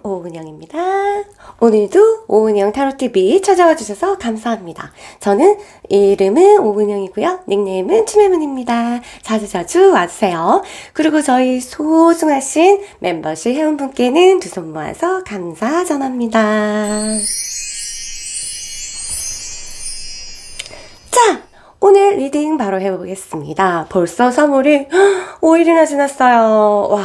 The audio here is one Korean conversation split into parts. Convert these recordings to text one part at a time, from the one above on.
오은영입니다. 오늘도 오은영 타로TV 찾아와 주셔서 감사합니다. 저는 이름은 오은영이고요. 닉네임은 추매문입니다. 자주자주 와주세요. 그리고 저희 소중하신 멤버십 회원분께는 두 손 모아서 감사 전합니다. 자! 오늘 리딩 바로 해보겠습니다. 벌써 3월이 5일이나 지났어요. 와,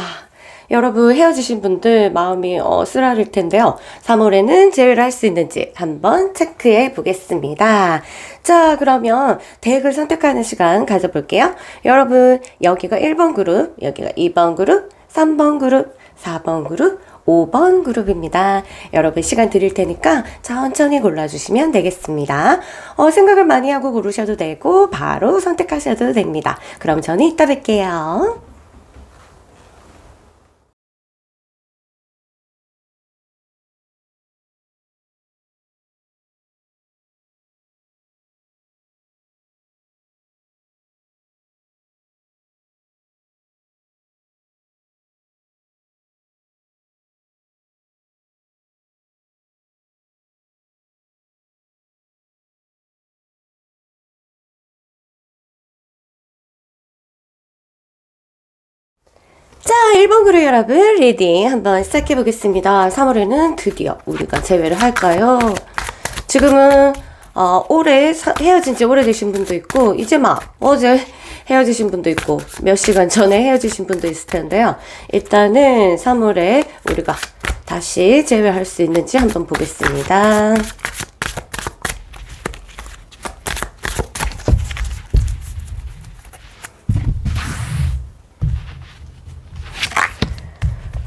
여러분 헤어지신 분들 마음이 쓰라릴 텐데요. 3월에는 제외를 할 수 있는지 한번 체크해 보겠습니다. 자, 그러면 덱을 선택하는 시간 가져볼게요. 여러분, 여기가 1번 그룹, 여기가 2번 그룹, 3번 그룹, 4번 그룹, 5번 그룹입니다. 여러분 시간 드릴 테니까 천천히 골라주시면 되겠습니다. 생각을 많이 하고 고르셔도 되고 바로 선택하셔도 됩니다. 그럼 저는 이따 뵐게요. 자, 1번 그룹 여러분 리딩 한번 시작해 보겠습니다. 3월에는 드디어 우리가 재회를 할까요? 지금은 올해 헤어진 지 오래되신 분도 있고 이제 막 어제 헤어지신 분도 있고 몇 시간 전에 헤어지신 분도 있을 텐데요. 일단은 3월에 우리가 다시 재회할 수 있는지 한번 보겠습니다.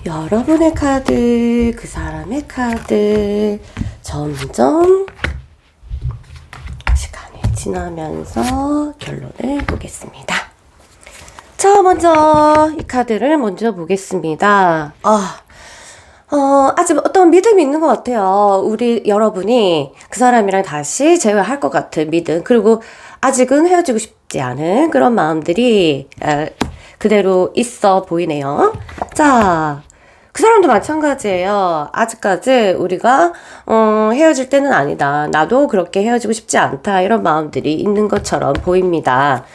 여러분의 카드, 그 사람의 카드, 점점 시간이 지나면서 결론을 보겠습니다. 자, 먼저 이 카드를 먼저 보겠습니다. 아직 어떤 믿음이 있는 것 같아요. 우리 여러분이 그 사람이랑 다시 재회할 것 같은 믿음. 그리고 아직은 헤어지고 싶지 않은 그런 마음들이 그대로 있어 보이네요. 자, 그 사람도 마찬가지예요. 아직까지 우리가 헤어질 때는 아니다. 나도 그렇게 헤어지고 싶지 않다. 이런 마음들이 있는 것처럼 보입니다.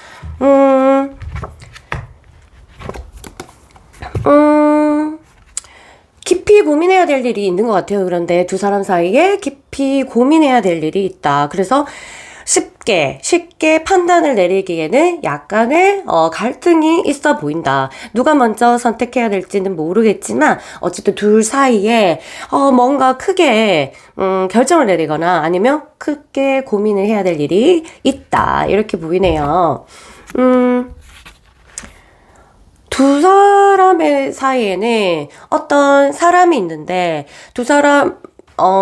깊이 고민해야 될 일이 있는 것 같아요. 그런데 두 사람 사이에 깊이 고민해야 될 일이 있다. 그래서 쉽게 판단을 내리기에는 약간의 갈등이 있어 보인다. 누가 먼저 선택해야 될지는 모르겠지만 어쨌든 둘 사이에 뭔가 크게 결정을 내리거나 아니면 크게 고민을 해야 될 일이 있다. 이렇게 보이네요. 두 사람의 사이에는 어떤 사람이 있는데 두 사람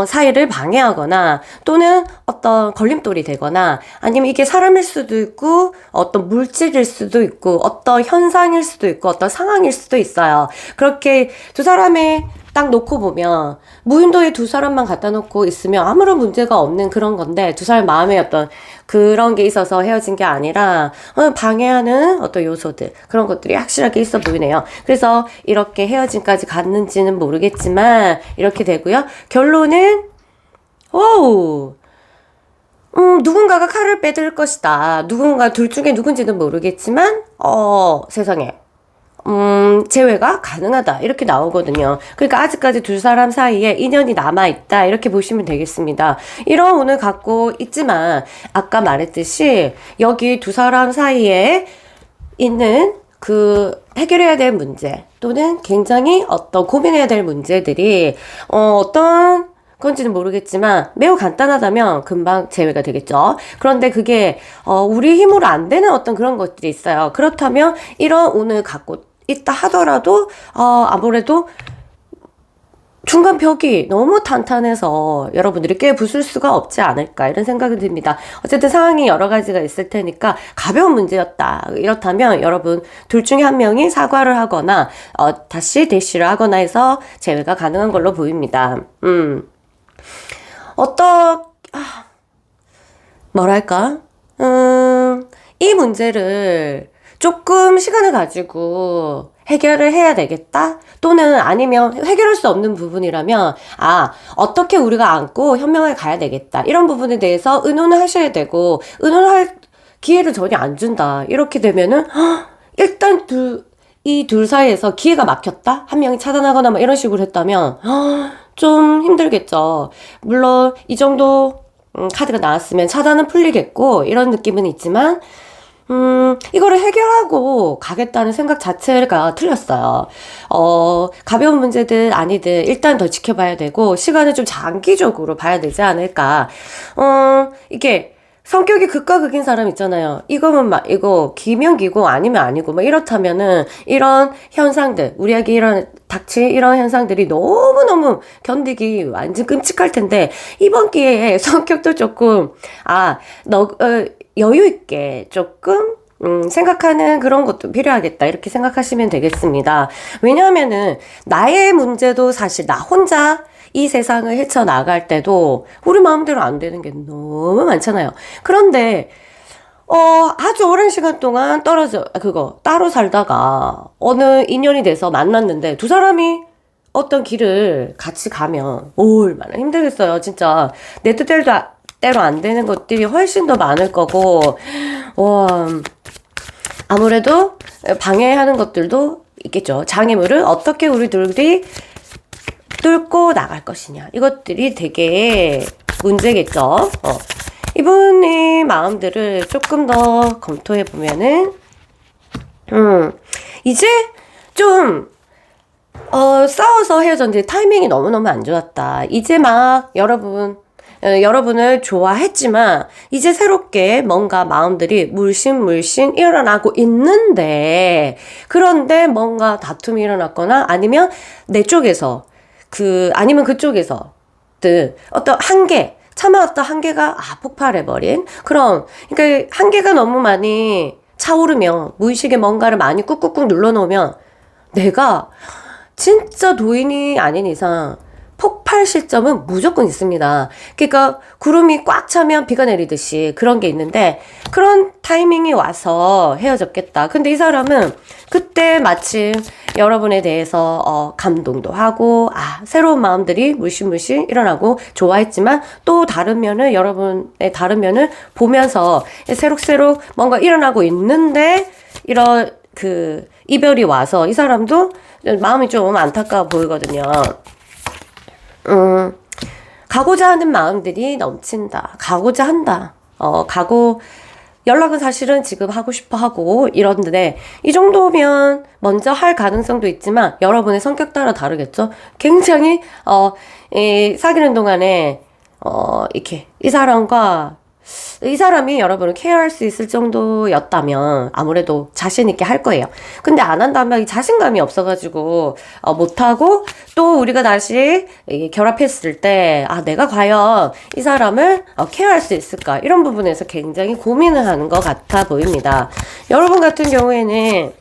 사이를 방해하거나 또는 어떤 걸림돌이 되거나 아니면 이게 사람일 수도 있고 어떤 물질일 수도 있고 어떤 현상일 수도 있고 어떤 상황일 수도 있어요. 그렇게 두 사람의 딱 놓고 보면 무인도에 두 사람만 갖다 놓고 있으면 아무런 문제가 없는 그런 건데 두 사람 마음에 어떤 그런 게 있어서 헤어진 게 아니라 방해하는 어떤 요소들 그런 것들이 확실하게 있어 보이네요. 그래서 이렇게 헤어짐까지 갔는지는 모르겠지만 이렇게 되고요. 결론은 누군가가 칼을 빼들 것이다. 누군가 둘 중에 누군지는 모르겠지만 세상에 재회가 가능하다 이렇게 나오거든요. 그러니까 아직까지 두 사람 사이에 인연이 남아있다 이렇게 보시면 되겠습니다. 이런 운을 갖고 있지만 아까 말했듯이 여기 두 사람 사이에 있는 그 해결해야 될 문제 또는 굉장히 어떤 고민해야 될 문제들이 어떤 건지는 모르겠지만 매우 간단하다면 금방 제외가 되겠죠. 그런데 그게 우리 힘으로 안 되는 어떤 그런 것들이 있어요. 그렇다면 이런 운을 갖고 있다 하더라도 아무래도 중간 벽이 너무 탄탄해서 여러분들이 깨부술 수가 없지 않을까 이런 생각이 듭니다. 어쨌든 상황이 여러 가지가 있을 테니까 가벼운 문제였다. 이렇다면 여러분 둘 중에 한 명이 사과를 하거나 다시 대시를 하거나 해서 재회가 가능한 걸로 보입니다. 뭐랄까? 이 문제를 조금 시간을 가지고 해결을 해야 되겠다? 또는 아니면 해결할 수 없는 부분이라면, 어떻게 우리가 안고 현명하게 가야 되겠다. 이런 부분에 대해서 의논을 하셔야 되고, 의논할 기회를 전혀 안 준다. 이렇게 되면은, 일단 이 둘 사이에서 기회가 막혔다? 한 명이 차단하거나 뭐 이런 식으로 했다면, 좀 힘들겠죠. 물론, 이 정도, 카드가 나왔으면 차단은 풀리겠고, 이런 느낌은 있지만, 이거를 해결하고 가겠다는 생각 자체가 틀렸어요. 가벼운 문제든 아니든 일단 더 지켜봐야 되고, 시간을 좀 장기적으로 봐야 되지 않을까. 이게, 성격이 극과 극인 사람 있잖아요. 이거면 이거 기면 기고 아니면 아니고, 이렇다면은, 이런 현상들, 우리에게 닥칠 이런 현상들이 너무너무 견디기 완전 끔찍할 텐데, 이번 기회에 성격도 조금, 여유 있게 조금 생각하는 그런 것도 필요하겠다 이렇게 생각하시면 되겠습니다. 왜냐하면은 나의 문제도 사실 나 혼자 이 세상을 헤쳐나갈 때도 우리 마음대로 안 되는 게 너무 많잖아요. 그런데 아주 오랜 시간 동안 따로 살다가 어느 인연이 돼서 만났는데 두 사람이 어떤 길을 같이 가면 얼마나 힘들겠어요. 진짜 내 뜻대로 안 되는 것들이 훨씬 더 많을 거고, 아무래도 방해하는 것들도 있겠죠. 장애물을 어떻게 우리들이 뚫고 나갈 것이냐. 이것들이 되게 문제겠죠. 이분의 마음들을 조금 더 검토해 보면은, 이제 좀, 싸워서 헤어졌는데 타이밍이 너무너무 안 좋았다. 이제 막 여러분을 좋아했지만 이제 새롭게 뭔가 마음들이 물씬 일어나고 있는데, 그런데 뭔가 다툼이 일어났거나 아니면 내 쪽에서 아니면 그쪽에서 어떤 참아왔던 한계가 폭발해버린 그러니까 한계가 너무 많이 차오르면, 무의식에 뭔가를 많이 꾹꾹꾹 눌러놓으면 내가 진짜 도인이 아닌 이상 폭발 시점은 무조건 있습니다. 그러니까 구름이 꽉 차면 비가 내리듯이 그런 게 있는데, 그런 타이밍이 와서 헤어졌겠다. 근데 이 사람은 그때 마침 여러분에 대해서 감동도 하고 새로운 마음들이 물씬 일어나고 좋아했지만, 또 다른 면을 여러분의 다른 면을 보면서 새록새록 뭔가 일어나고 있는데, 이런 이별이 와서 이 사람도 마음이 좀 안타까워 보이거든요. 가고자 하는 마음들이 넘친다. 가고자 한다. 연락은 사실은 지금 하고 싶어 하고 이런데, 이 정도면 먼저 할 가능성도 있지만, 여러분의 성격 따라 다르겠죠? 굉장히, 사귀는 동안에, 이렇게, 이 사람이 여러분을 케어할 수 있을 정도였다면 아무래도 자신 있게 할 거예요. 근데 안 한다면 이 자신감이 없어가지고 못하고, 또 우리가 다시 결합했을 때 내가 과연 이 사람을 케어할 수 있을까, 이런 부분에서 굉장히 고민을 하는 것 같아 보입니다. 여러분 같은 경우에는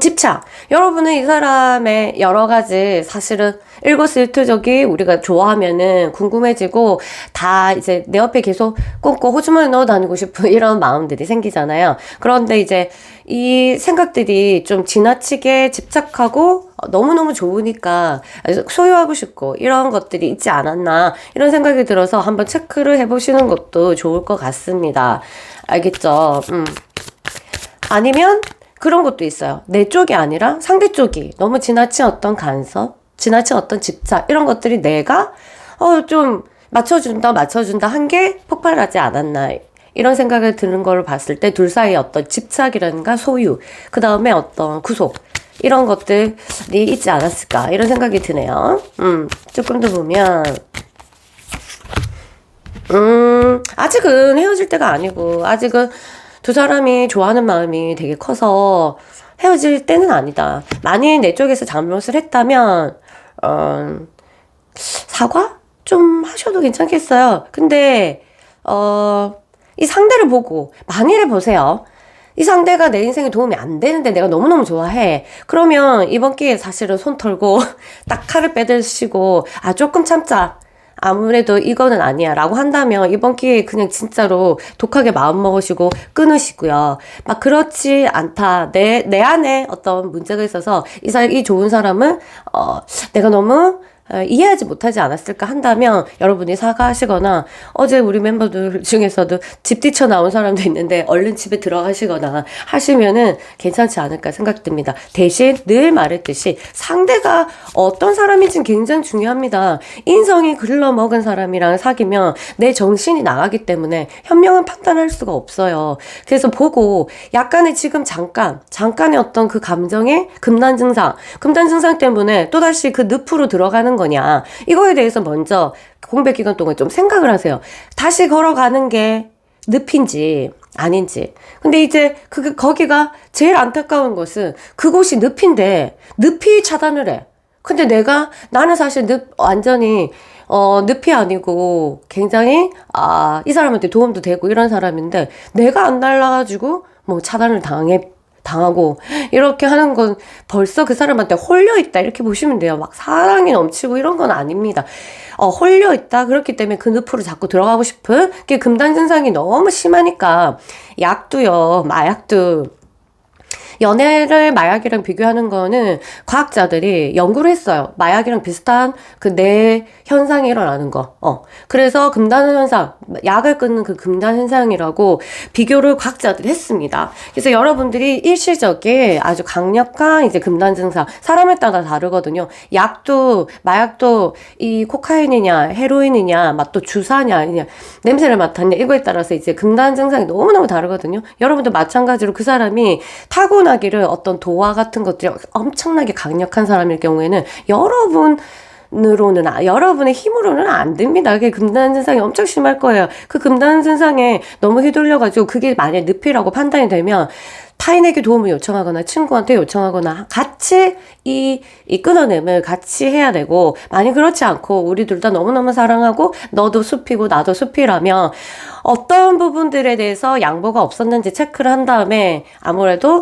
집착. 여러분은 이 사람의 여러 가지 사실은 일거수일투족이 우리가 좋아하면은 궁금해지고, 다 이제 내 옆에 계속 꽁꽁 호주머니 넣어 다니고 싶은 이런 마음들이 생기잖아요. 그런데 이제 이 생각들이 좀 지나치게 집착하고 너무너무 좋으니까 소유하고 싶고 이런 것들이 있지 않았나, 이런 생각이 들어서 한번 체크를 해보시는 것도 좋을 것 같습니다. 알겠죠? 아니면 그런 것도 있어요. 내 쪽이 아니라 상대 쪽이 너무 지나친 어떤 간섭, 지나친 어떤 집착, 이런 것들이 내가 좀 맞춰준다 한 게 폭발하지 않았나, 이런 생각을 드는 걸 봤을 때 둘 사이의 어떤 집착이라든가 소유, 그 다음에 어떤 구속, 이런 것들이 있지 않았을까, 이런 생각이 드네요. 조금 더 보면 아직은 헤어질 때가 아니고, 아직은 두 사람이 좋아하는 마음이 되게 커서 헤어질 때는 아니다. 만일 내 쪽에서 잘못을 했다면 사과? 좀 하셔도 괜찮겠어요. 근데 이 상대를 보고 만일에 보세요. 이 상대가 내 인생에 도움이 안 되는데 내가 너무너무 좋아해. 그러면 이번 기회에 사실은 손 털고 딱 칼을 빼드시고 조금 참자. 아무래도 이거는 아니야 라고 한다면 이번 기회에 그냥 진짜로 독하게 마음먹으시고 끊으시고요. 막 그렇지 않다. 내 안에 어떤 문제가 있어서 이 좋은 사람을, 내가 너무 이해하지 못하지 않았을까 한다면 여러분이 사과하시거나 어제 우리 멤버들 중에서도 집 뛰쳐 나온 사람도 있는데 얼른 집에 들어가시거나 하시면은 괜찮지 않을까 생각됩니다. 대신 늘 말했듯이 상대가 어떤 사람인지는 굉장히 중요합니다. 인성이 글러먹은 사람이랑 사귀면 내 정신이 나가기 때문에 현명한 판단할 수가 없어요. 그래서 보고 약간의 지금 잠깐의 어떤 그 감정의 금단 증상 때문에 또다시 그 늪으로 들어가는 거냐, 이거에 대해서 먼저 공백 기간 동안 좀 생각을 하세요. 다시 걸어가는 게 늪인지 아닌지. 근데 이제 거기가 제일 안타까운 것은 그곳이 늪인데 늪이 차단을 해. 근데 나는 사실 완전히 늪이 아니고 굉장히 이 사람한테 도움도 되고 이런 사람인데 내가 안 날라가지고 뭐 차단을 당하고 이렇게 하는 건 벌써 그 사람한테 홀려있다 이렇게 보시면 돼요. 막 사랑이 넘치고 이런 건 아닙니다. 홀려있다. 그렇기 때문에 그 늪으로 자꾸 들어가고 싶은 게 금단 증상이 너무 심하니까 약도요, 마약도 연애를 마약이랑 비교하는 거는 과학자들이 연구를 했어요. 마약이랑 비슷한 그 뇌 현상이 일어나는 거. 그래서 금단 현상, 약을 끊는 그 금단 현상이라고 비교를 과학자들이 했습니다. 그래서 여러분들이 일시적에 아주 강력한 이제 금단 증상, 사람에 따라 다르거든요. 약도, 마약도 이 코카인이냐, 헤로인이냐, 또 주사냐, 아니냐, 냄새를 맡았냐, 이거에 따라서 이제 금단 증상이 너무너무 다르거든요. 여러분도 마찬가지로 그 사람이 타고나기를 어떤 도화 같은 것들이 엄청나게 강력한 사람일 경우에는 여러분의 힘으로는 안 됩니다. 그게 금단 증상이 엄청 심할 거예요. 그 금단 증상에 너무 휘둘려가지고 그게 만약 늪이라고 판단이 되면 타인에게 도움을 요청하거나 친구한테 요청하거나 같이 이 끊어냄을 같이 해야 되고, 만약 그렇지 않고 우리 둘 다 너무너무 사랑하고 너도 숲이고 나도 숲이라면 어떤 부분들에 대해서 양보가 없었는지 체크를 한 다음에 아무래도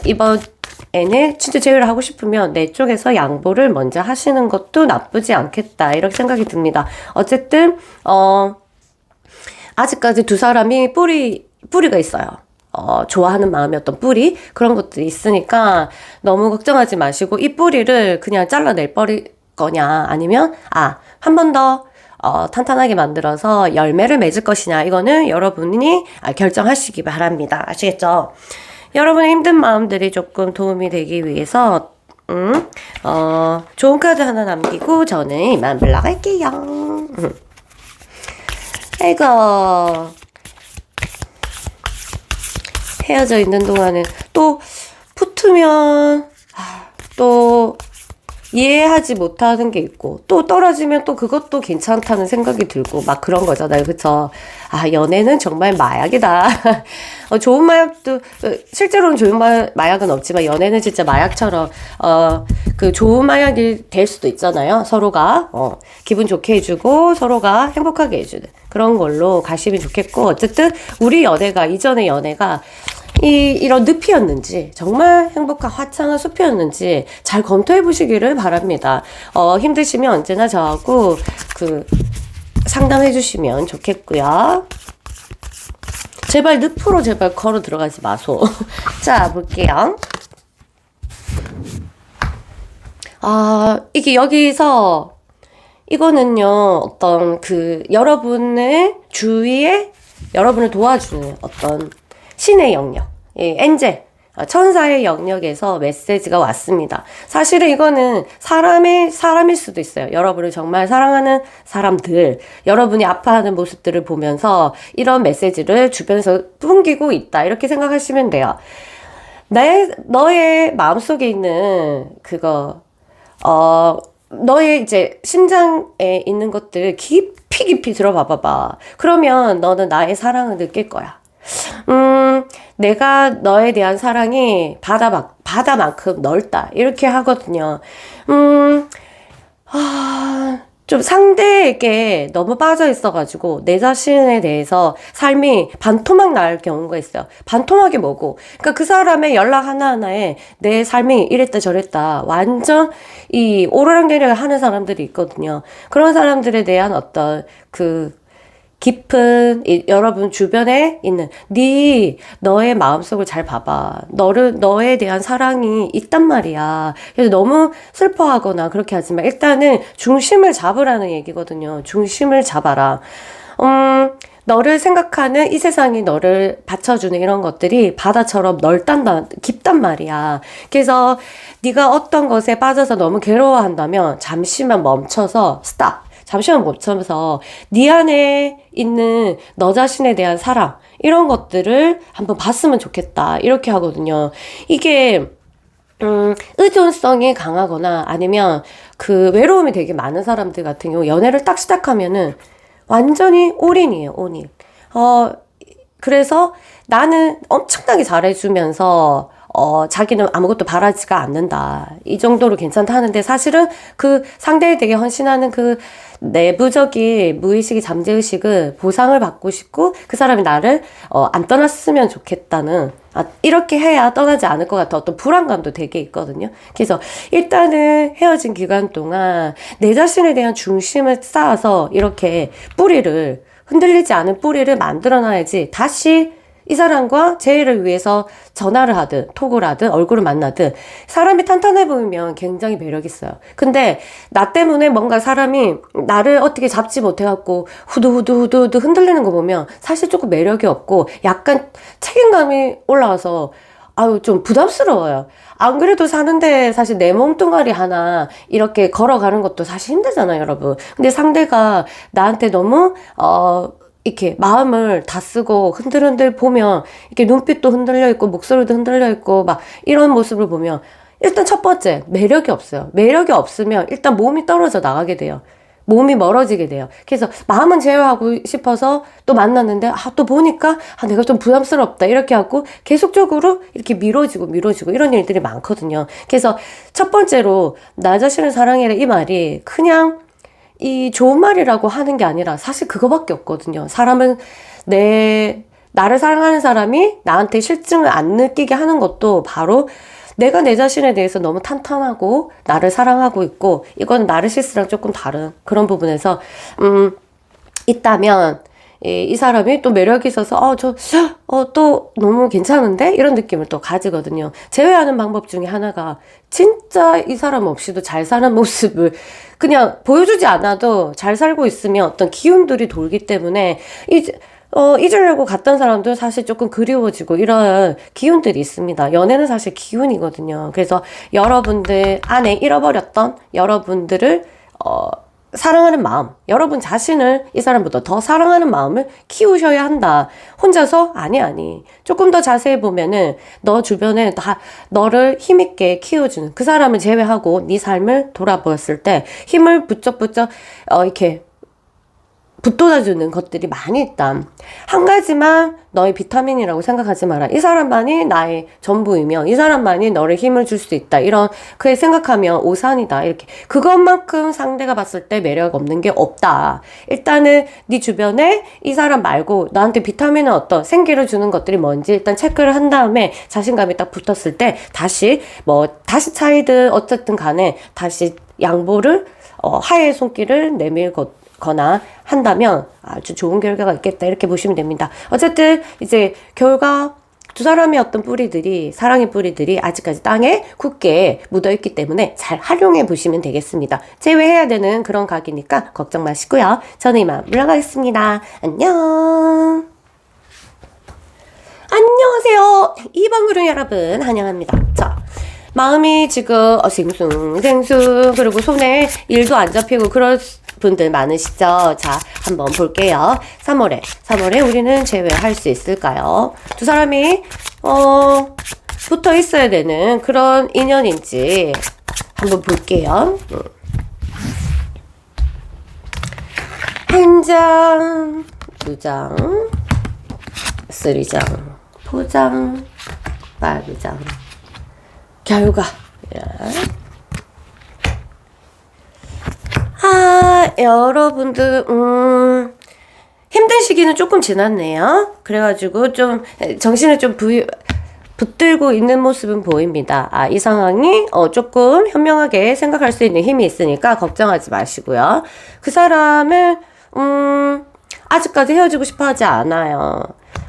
이번에는 진짜 제외를 하고 싶으면 내 쪽에서 양보를 먼저 하시는 것도 나쁘지 않겠다 이렇게 생각이 듭니다. 어쨌든 아직까지 두 사람이 뿌리가 있어요. 좋아하는 마음의 어떤 뿌리, 그런 것들이 있으니까 너무 걱정하지 마시고 이 뿌리를 그냥 잘라낼 거냐, 아니면 한 번 더 탄탄하게 만들어서 열매를 맺을 것이냐, 이거는 여러분이 결정하시기 바랍니다. 아시겠죠? 여러분의 힘든 마음들이 조금 도움이 되기 위해서 좋은 카드 하나 남기고 저는 이만 물러갈게요. 아이고, 헤어져 있는 동안은 또 붙으면 또 이해하지 못하는 게 있고, 또 떨어지면 또 그것도 괜찮다는 생각이 들고 막 그런 거잖아요. 그쵸? 연애는 정말 마약이다. 좋은 마약도, 실제로는 좋은 마약은 없지만 연애는 진짜 마약처럼 그 좋은 마약이 될 수도 있잖아요. 서로가 기분 좋게 해주고 서로가 행복하게 해주는 그런 걸로 가시면 좋겠고, 어쨌든 우리 연애가, 이전의 연애가 이런 늪이었는지, 정말 행복한 화창한 숲이었는지 잘 검토해 보시기를 바랍니다. 힘드시면 언제나 저하고 상담해 주시면 좋겠고요. 제발 늪으로 제발 걸어 들어가지 마소. 자, 볼게요. 이게 여기서 이거는요, 어떤 여러분의 주위에 여러분을 도와주는 어떤 신의 영역, 엔젤, 천사의 영역에서 메시지가 왔습니다. 사실은 이거는 사람일 수도 있어요. 여러분을 정말 사랑하는 사람들, 여러분이 아파하는 모습들을 보면서 이런 메시지를 주변에서 풍기고 있다, 이렇게 생각하시면 돼요. 너의 마음속에 있는 너의 이제 심장에 있는 것들 깊이 들어봐봐. 그러면 너는 나의 사랑을 느낄 거야. 내가 너에 대한 사랑이 바다만큼 넓다, 이렇게 하거든요. 좀 상대에게 너무 빠져 있어가지고 내 자신에 대해서 삶이 반토막 날 경우가 있어요. 반토막이 뭐고? 그러니까 그 사람의 연락 하나하나에 내 삶이 이랬다 저랬다 완전 이 오르락내리락 하는 사람들이 있거든요. 그런 사람들에 대한 어떤 그 깊은 여러분 주변에 있는 너의 마음속을 잘 봐봐. 너에 대한 사랑이 있단 말이야. 그래서 너무 슬퍼하거나 그렇게 하지만 일단은 중심을 잡으라는 얘기거든요. 중심을 잡아라. 너를 생각하는 이 세상이 너를 받쳐주는 이런 것들이 바다처럼 깊단 말이야. 그래서 네가 어떤 것에 빠져서 너무 괴로워한다면 잠시만 멈춰서 스탑. 잠시만 멈춰서 네 안에 있는 너 자신에 대한 사랑 이런 것들을 한번 봤으면 좋겠다 이렇게 하거든요. 이게 의존성이 강하거나 아니면 그 외로움이 되게 많은 사람들 같은 경우 연애를 딱 시작하면은 완전히 올인이에요. 올인. 그래서 나는 엄청나게 잘해주면서 자기는 아무것도 바라지가 않는다. 이 정도로 괜찮다 하는데 사실은 그 상대에 되게 헌신하는 그 내부적인 무의식이 잠재의식은 보상을 받고 싶고 그 사람이 나를 안 떠났으면 좋겠다는 이렇게 해야 떠나지 않을 것 같아 어떤 불안감도 되게 있거든요. 그래서 일단은 헤어진 기간 동안 내 자신에 대한 중심을 쌓아서 이렇게 흔들리지 않은 뿌리를 만들어놔야지 다시 이 사람과 재회를 위해서 전화를 하든 톡을 하든 얼굴을 만나든 사람이 탄탄해 보이면 굉장히 매력 있어요. 근데 나 때문에 뭔가 사람이 나를 어떻게 잡지 못해갖고 후두후두 흔들리는 거 보면 사실 조금 매력이 없고 약간 책임감이 올라와서 좀 부담스러워요. 안 그래도 사는데 사실 내 몸뚱아리 하나 이렇게 걸어가는 것도 사실 힘들잖아요, 여러분. 근데 상대가 나한테 너무 이렇게 마음을 다 쓰고 흔들흔들 보면 이렇게 눈빛도 흔들려 있고 목소리도 흔들려 있고 막 이런 모습을 보면 일단 첫 번째 매력이 없어요. 매력이 없으면 일단 몸이 떨어져 나가게 돼요. 몸이 멀어지게 돼요. 그래서 마음은 제어하고 싶어서 또 만났는데 또 보니까 내가 좀 부담스럽다 이렇게 하고 계속적으로 이렇게 미뤄지고 이런 일들이 많거든요. 그래서 첫 번째로 나 자신을 사랑해라 이 말이 그냥 이 좋은 말이라고 하는 게 아니라 사실 그거밖에 없거든요. 사람은 나를 사랑하는 사람이 나한테 실증을 안 느끼게 하는 것도 바로 내가 내 자신에 대해서 너무 탄탄하고 나를 사랑하고 있고 이건 나르시스랑 조금 다른 그런 부분에서 있다면 이 사람이 또 매력이 있어서 또 너무 괜찮은데 이런 느낌을 또 가지거든요. 제외하는 방법 중에 하나가 진짜 이 사람 없이도 잘 사는 모습을 그냥 보여주지 않아도 잘 살고 있으면 어떤 기운들이 돌기 때문에 잊으려고 갔던 사람도 사실 조금 그리워지고 이런 기운들이 있습니다. 연애는 사실 기운이거든요. 그래서 여러분들 안에 잃어버렸던 여러분들을 사랑하는 마음, 여러분 자신을 이 사람보다 더 사랑하는 마음을 키우셔야 한다. 혼자서? 아니. 조금 더 자세히 보면은 너 주변에 다 너를 힘있게 키워주는 그 사람을 제외하고 네 삶을 돌아보았을 때 힘을 부쩍부쩍 이렇게 붙돋아주는 것들이 많이 있다. 한 가지만 너의 비타민이라고 생각하지 마라. 이 사람만이 나의 전부이며 이 사람만이 너를 힘을 줄 수 있다. 이런 그에 생각하면 오산이다. 이렇게 그것만큼 상대가 봤을 때 매력 없는 게 없다. 일단은 네 주변에 이 사람 말고 나한테 비타민은 어떤 생기를 주는 것들이 뭔지 일단 체크를 한 다음에 자신감이 딱 붙었을 때 다시 차이든 어쨌든 간에 다시 양보를 하의 손길을 내밀거나 한다면 아주 좋은 결과가 있겠다 이렇게 보시면 됩니다. 어쨌든 이제 결과 두 사람의 어떤 뿌리들이 사랑의 뿌리들이 아직까지 땅에 굳게 묻어있기 때문에 잘 활용해 보시면 되겠습니다. 제외해야 되는 그런 각이니까 걱정 마시고요. 저는 이만 물러가겠습니다. 안녕. 안녕하세요. 이방그룹 여러분 환영합니다. 자, 마음이 지금 싱숭생숭 그리고 손에 일도 안 잡히고 그럴 분들 많으시죠? 자, 한번 볼게요. 3월에 우리는 제외할 수 있을까요? 두 사람이 붙어 있어야 되는 그런 인연인지 한번 볼게요. 한 장, 두 장, 3장, 4장, 5장. 결과. 여러분들, 힘든 시기는 조금 지났네요. 그래가지고 좀 정신을 좀 붙들고 있는 모습은 보입니다. 아, 이 상황이 조금 현명하게 생각할 수 있는 힘이 있으니까 걱정하지 마시고요. 그 사람은 아직까지 헤어지고 싶어 하지 않아요.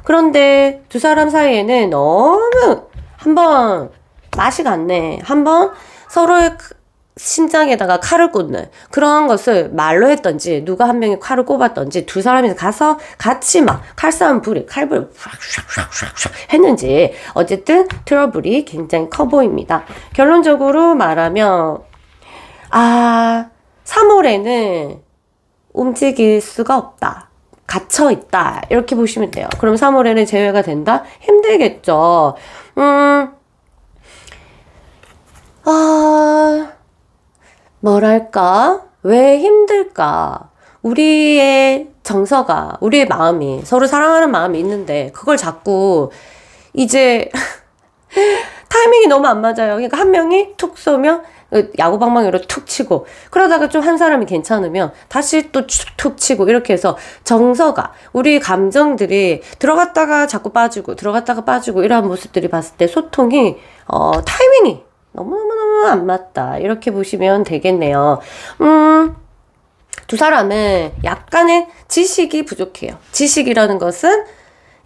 그런데 두 사람 사이에는 너무 한번 맛이 갔네. 한번 서로의 심장에다가 칼을 꽂는 그런 것을 말로 했던지 누가 한 명이 칼을 꼽았던지 두 사람이 가서 같이 막 칼싸움 칼불 샥샥샥샥 했는지 어쨌든 트러블이 굉장히 커 보입니다. 결론적으로 말하면 3월에는 움직일 수가 없다. 갇혀 있다. 이렇게 보시면 돼요. 그럼 3월에는 재회가 된다? 힘들겠죠. 뭐랄까? 왜 힘들까? 우리의 정서가, 우리의 마음이, 서로 사랑하는 마음이 있는데, 그걸 자꾸, 이제, 타이밍이 너무 안 맞아요. 그러니까 한 명이 툭 쏘면, 야구방망이로 툭 치고, 그러다가 좀 한 사람이 괜찮으면, 다시 또 툭 치고, 이렇게 해서, 정서가, 우리 감정들이 들어갔다가 자꾸 빠지고, 들어갔다가 빠지고, 이러한 모습들이 봤을 때, 소통이, 타이밍이, 너무너무너무 안 맞다. 이렇게 보시면 되겠네요. 두 사람은 약간의 지식이 부족해요. 지식이라는 것은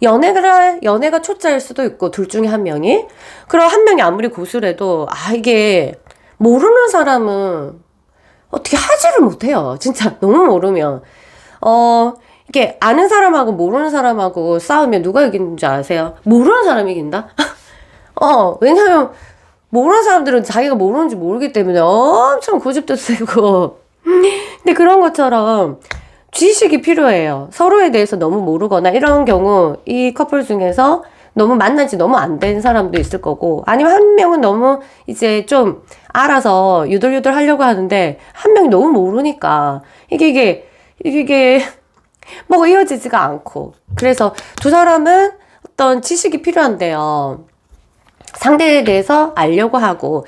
연애가 초짜일 수도 있고, 둘 중에 한 명이. 그럼 한 명이 아무리 고수래도, 이게, 모르는 사람은 어떻게 하지를 못해요. 진짜 너무 모르면. 이게 아는 사람하고 모르는 사람하고 싸우면 누가 이기는 줄 아세요? 모르는 사람이 이긴다? 왜냐면, 모르는 사람들은 자기가 모르는지 모르기 때문에 엄청 고집도 세고. 근데 그런 것처럼 지식이 필요해요. 서로에 대해서 너무 모르거나 이런 경우 이 커플 중에서 너무 만난 지 너무 안 된 사람도 있을 거고, 아니면 한 명은 너무 이제 좀 알아서 유돌유돌 하려고 하는데 한 명이 너무 모르니까 이게 뭐가 이어지지가 않고. 그래서 두 사람은 어떤 지식이 필요한데요. 상대에 대해서 알려고 하고,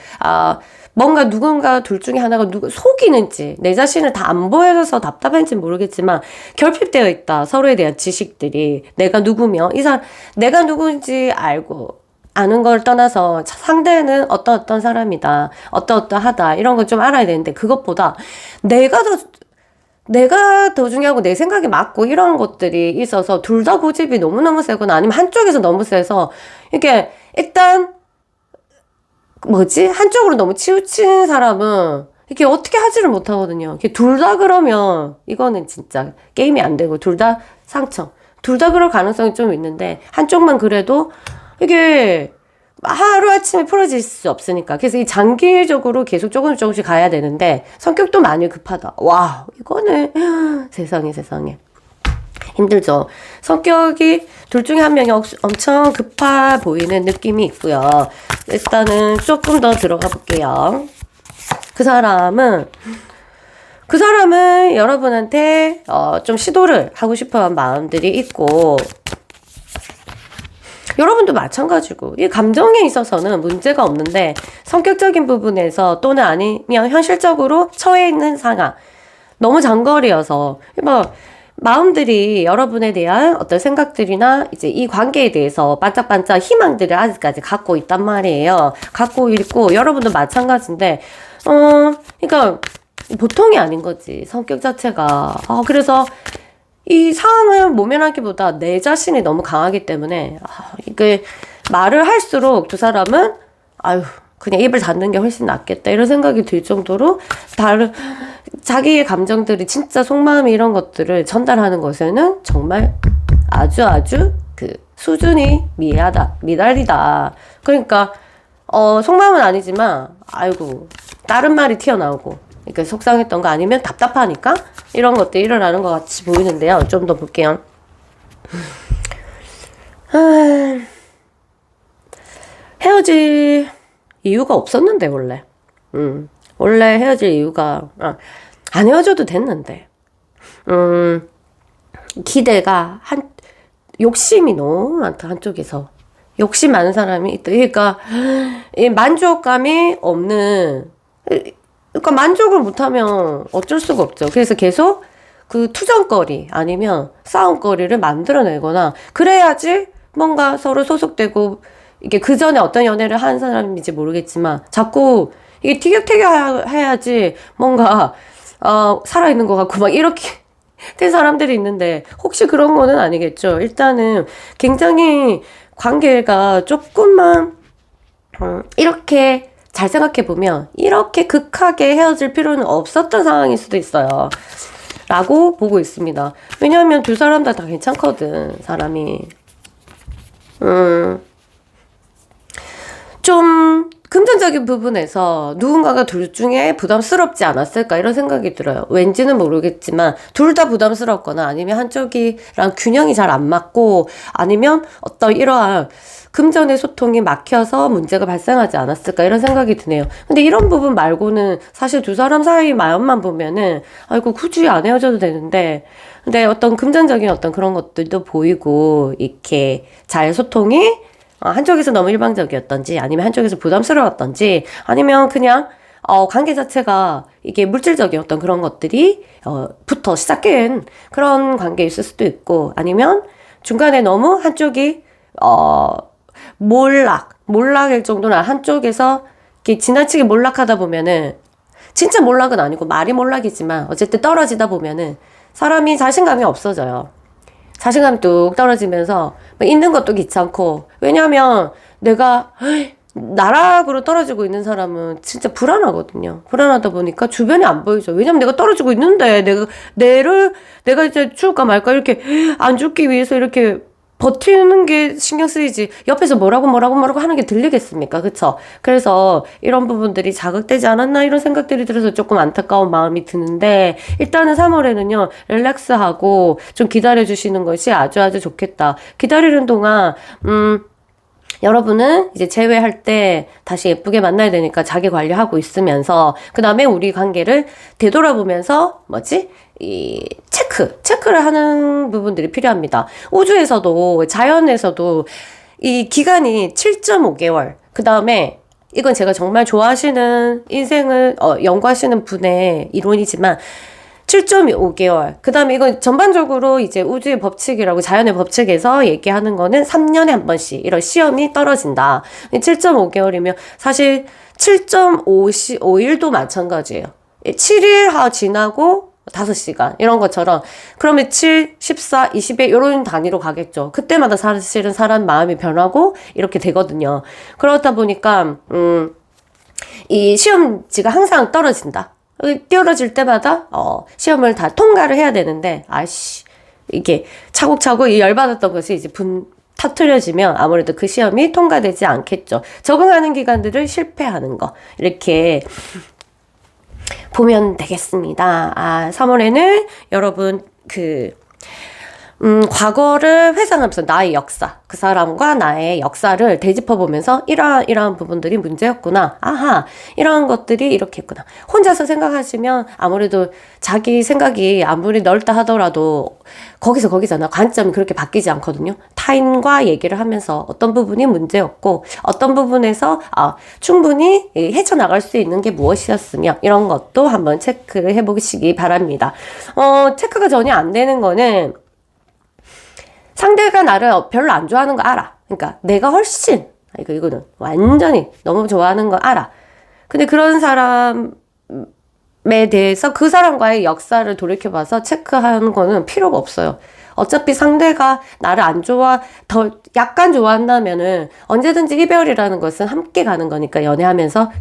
뭔가 누군가 둘 중에 하나가 속이는지, 내 자신을 다 안 보여줘서 답답한지 모르겠지만, 결핍되어 있다. 서로에 대한 지식들이. 내가 누구며, 내가 누군지 알고, 아는 걸 떠나서 상대는 어떤 사람이다. 어떠하다. 이런 걸 좀 알아야 되는데, 그것보다 내가 더 중요하고 내 생각이 맞고 이런 것들이 있어서 둘 다 고집이 너무너무 세거나 아니면 한쪽에서 너무 세서, 이게 일단, 한쪽으로 너무 치우친 사람은 이게 어떻게 하지를 못하거든요. 둘 다 그러면 이거는 진짜 게임이 안 되고 둘 다 상처. 둘 다 그럴 가능성이 좀 있는데 한쪽만 그래도 이게 하루아침에 풀어질 수 없으니까. 그래서 이 장기적으로 계속 조금씩 가야 되는데 성격도 많이 급하다. 와, 이거는 세상에. 힘들죠. 성격이 둘 중에 한 명이 엄청 급해 보이는 느낌이 있고요. 일단은 조금 더 들어가 볼게요. 그 사람은 여러분한테 좀 시도를 하고 싶어하는 마음들이 있고, 여러분도 마찬가지고 이 감정에 있어서는 문제가 없는데 성격적인 부분에서 또는 아니면 현실적으로 처해 있는 상황, 너무 장거리여서 마음들이 여러분에 대한 어떤 생각들이나 이제 이 관계에 대해서 반짝반짝 희망들을 아직까지 갖고 있단 말이에요. 갖고 있고 여러분도 마찬가지인데 그러니까 보통이 아닌 거지, 성격 자체가. 그래서 이 상황을 모면하기보다 내 자신이 너무 강하기 때문에 이게 말을 할수록 두 사람은 그냥 입을 닫는 게 훨씬 낫겠다 이런 생각이 들 정도로 자기의 감정들이 진짜 속마음이 이런 것들을 전달하는 것에는 정말 아주 그 수준이 미달이다. 그러니까 속마음은 아니지만 다른 말이 튀어나오고, 그러니까 속상했던 거 아니면 답답하니까 이런 것들이 일어나는 것 같이 보이는데요. 좀 더 볼게요. 헤어질 이유가 없었는데 원래. 원래 헤어질 이유가 안 헤어져도 됐는데. 기대가 욕심이 너무 많다. 한쪽에서 욕심 많은 사람이 있다. 그러니까 이 만족감이 없는, 그러니까 만족을 못하면 어쩔 수가 없죠. 그래서 계속 그 투정거리 아니면 싸움거리를 만들어내거나 그래야지 뭔가 서로 소속되고 이게 그 전에 어떤 연애를 한 사람인지 모르겠지만 자꾸 이게 티격태격 해야지 뭔가 살아있는 것 같고 막 이렇게 된 사람들이 있는데 혹시 그런 거는 아니겠죠. 일단은 굉장히 관계가 조금만 이렇게 잘 생각해보면 이렇게 극하게 헤어질 필요는 없었던 상황일 수도 있어요. 라고 보고 있습니다. 왜냐하면 두 사람 다 괜찮거든, 사람이. 좀 금전적인 부분에서 누군가가 둘 중에 부담스럽지 않았을까 이런 생각이 들어요. 왠지는 모르겠지만 둘 다 부담스럽거나 아니면 한쪽이랑 균형이 잘 안 맞고 아니면 어떤 이러한 금전의 소통이 막혀서 문제가 발생하지 않았을까 이런 생각이 드네요. 근데 이런 부분 말고는 사실 두 사람 사이 마음만 보면은 아이고 굳이 안 헤어져도 되는데 근데 어떤 금전적인 어떤 그런 것들도 보이고 이렇게 잘 소통이 한쪽에서 너무 일방적이었던지 아니면 한쪽에서 부담스러웠던지 아니면 그냥 관계 자체가 이게 물질적이었던 그런 것들이 부터 시작된 그런 관계일 수도 있고 아니면 중간에 너무 한쪽이 몰락일 정도나 한쪽에서 이렇게 지나치게 몰락하다 보면은 진짜 몰락은 아니고 말이 몰락이지만 어쨌든 떨어지다 보면은 사람이 자신감이 없어져요. 자신감이 뚝 떨어지면서 있는 것도 귀찮고 왜냐하면 내가 나락으로 떨어지고 있는 사람은 진짜 불안하거든요. 불안하다 보니까 주변이 안 보이죠. 왜냐면 내가 떨어지고 있는데 내가 이제 죽을까 말까 이렇게 안 죽기 위해서 이렇게 버티는 게 신경 쓰이지 옆에서 뭐라고 하는 게 들리겠습니까? 그쵸? 그래서 이런 부분들이 자극되지 않았나 이런 생각들이 들어서 조금 안타까운 마음이 드는데 일단은 3월에는요 릴렉스하고 좀 기다려주시는 것이 아주 좋겠다. 기다리는 동안 여러분은 이제 재회할 때 다시 예쁘게 만나야 되니까 자기 관리하고 있으면서 그 다음에 우리 관계를 되돌아보면서 체크를 하는 부분들이 필요합니다. 우주에서도 자연에서도 이 기간이 7.5개월 그 다음에 이건 제가 정말 좋아하시는 인생을 연구하시는 분의 이론이지만 7.5개월. 그 다음에 이건 전반적으로 이제 우주의 법칙이라고 자연의 법칙에서 얘기하는 거는 3년에 한 번씩 이런 시험이 떨어진다. 7.5개월이면 사실 7.5일도 마찬가지예요. 7일 지나고 5시간 이런 것처럼 그러면 7, 14, 20일 이런 단위로 가겠죠. 그때마다 사실은 사람 마음이 변하고 이렇게 되거든요. 그렇다 보니까 이 시험지가 항상 떨어진다. 떨어질 때마다 시험을 다 통과를 해야 되는데 이게 차곡차곡 이 열받았던 것이 이제 터트려지면 아무래도 그 시험이 통과되지 않겠죠. 적응하는 기간들을 실패하는 거 이렇게 보면 되겠습니다. 3월에는 여러분 과거를 회상하면서 나의 역사, 그 사람과 나의 역사를 되짚어보면서 이러한 부분들이 문제였구나. 이러한 것들이 이렇게 했구나. 혼자서 생각하시면 아무래도 자기 생각이 아무리 넓다 하더라도 거기잖아. 관점이 그렇게 바뀌지 않거든요. 타인과 얘기를 하면서 어떤 부분이 문제였고 어떤 부분에서 충분히 헤쳐나갈 수 있는 게 무엇이었으며 이런 것도 한번 체크를 해보시기 바랍니다. 체크가 전혀 안 되는 거는 상대가 나를 별로 안 좋아하는 거 알아. 그러니까 내가 훨씬 이거는 완전히 너무 좋아하는 거 알아. 근데 그런 사람에 대해서 그 사람과의 역사를 돌이켜봐서 체크하는 거는 필요가 없어요. 어차피 상대가 나를 더 약간 좋아한다면은 언제든지 이별이라는 것은 함께 가는 거니까 연애하면서.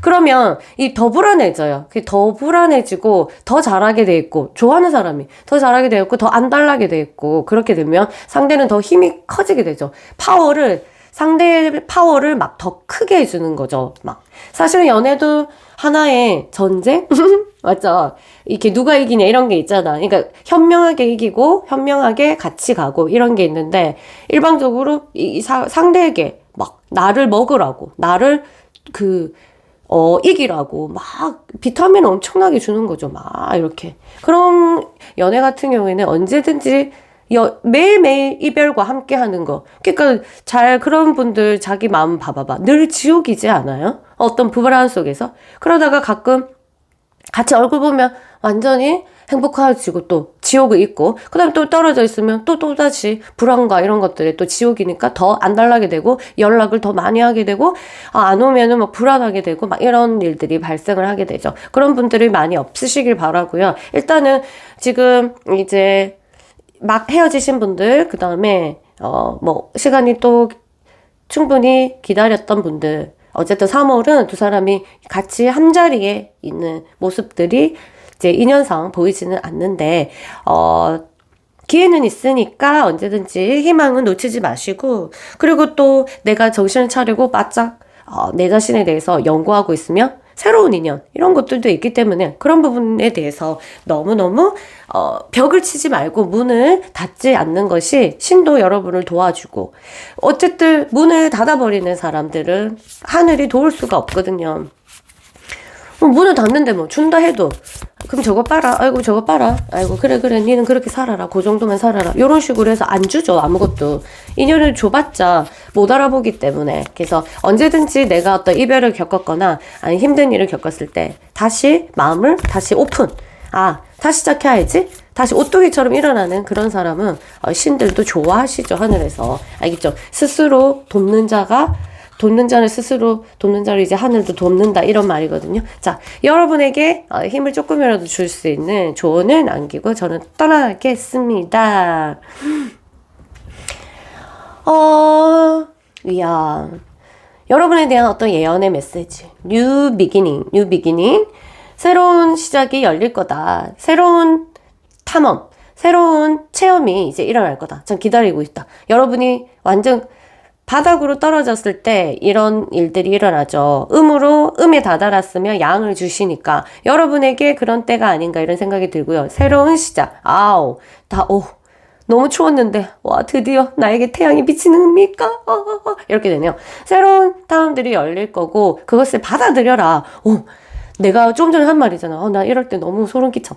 그러면 더 불안해져요. 더 불안해지고 더 잘하게 돼 있고 좋아하는 사람이 더 잘하게 돼 있고 더 안달나게 돼 있고 그렇게 되면 상대는 더 힘이 커지게 되죠. 상대의 파워를 막 더 크게 해주는 거죠. 사실은 연애도 하나의 전쟁? 맞죠? 이렇게 누가 이기냐 이런 게 있잖아. 그러니까 현명하게 이기고 현명하게 같이 가고 이런 게 있는데 일방적으로 상대에게 나를 먹으라고 나를 이기라고 비타민 엄청나게 주는 거죠. 이렇게. 그런 연애 같은 경우에는 언제든지 매일매일 이별과 함께 하는 거. 그러니까 그런 분들 자기 마음 봐봐봐. 늘 지옥이지 않아요? 어떤 불안 속에서. 그러다가 가끔 같이 얼굴 보면 완전히 행복해지고 또 지옥이 있고, 그 다음에 또 떨어져 있으면 또다시 불안과 이런 것들이 또 지옥이니까 더 안 달라게 되고, 연락을 더 많이 하게 되고, 안 오면은 막 불안하게 되고, 막 이런 일들이 발생을 하게 되죠. 그런 분들이 많이 없으시길 바라고요. 일단은 지금 이제 막 헤어지신 분들, 그 다음에, 시간이 또 충분히 기다렸던 분들, 어쨌든 3월은 두 사람이 같이 한 자리에 있는 모습들이 이제 인연상 보이지는 않는데, 기회는 있으니까 언제든지 희망은 놓치지 마시고, 그리고 또 내가 정신을 차리고 바짝, 내 자신에 대해서 연구하고 있으면 새로운 인연, 이런 것들도 있기 때문에 그런 부분에 대해서 너무너무, 벽을 치지 말고 문을 닫지 않는 것이 신도 여러분을 도와주고, 어쨌든 문을 닫아버리는 사람들은 하늘이 도울 수가 없거든요. 문을 닫는데 뭐 준다 해도 그럼 저거 봐라, 아이고 저거 봐라, 아이고 그래 니는 그렇게 살아라, 그 정도만 살아라, 이런 식으로 해서 안 주죠. 아무것도 인연을 줘봤자 못 알아보기 때문에. 그래서 언제든지 내가 어떤 이별을 겪었거나 아니 힘든 일을 겪었을 때 다시 마음을 다시 오픈, 다시 시작해야지, 다시 오뚜기처럼 일어나는 그런 사람은 신들도 좋아하시죠. 하늘에서. 알겠죠? 스스로 돕는 자는 스스로 돕는 자를 이제 하늘도 돕는다, 이런 말이거든요. 자, 여러분에게 힘을 조금이라도 줄 수 있는 조언을 남기고 저는 떠나겠습니다. 여러분에 대한 어떤 예언의 메시지. New beginning. 새로운 시작이 열릴 거다. 새로운 탐험, 새로운 체험이 이제 일어날 거다. 전 기다리고 있다. 여러분이 완전 바닥으로 떨어졌을 때 이런 일들이 일어나죠. 음에 다다랐으면 양을 주시니까 여러분에게 그런 때가 아닌가, 이런 생각이 들고요. 새로운 시작. 너무 추웠는데 와, 드디어 나에게 태양이 비치는입니까? 이렇게 되네요. 새로운 탐험들이 열릴 거고, 그것을 받아들여라. 내가 좀 전에 한 말이잖아. 나 이럴 때 너무 소름 끼쳐.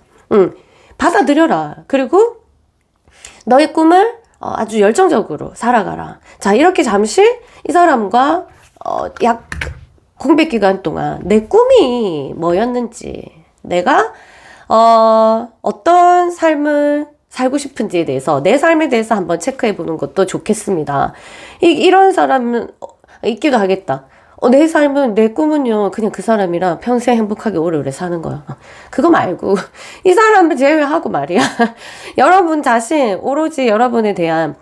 받아들여라. 그리고 너의 꿈을 아주 열정적으로 살아가라. 자, 이렇게 잠시 이 사람과 약 공백 기간 동안 내 꿈이 뭐였는지, 내가 어떤 삶을 살고 싶은지에 대해서, 내 삶에 대해서 한번 체크해 보는 것도 좋겠습니다. 이런 사람은 있기도 하겠다. 내 삶은, 내 꿈은요, 그냥 그 사람이랑 평생 행복하게 오래오래 사는 거야. 그거 말고, 이 사람을 제외하고 말이야. 여러분 자신, 오로지 여러분에 대한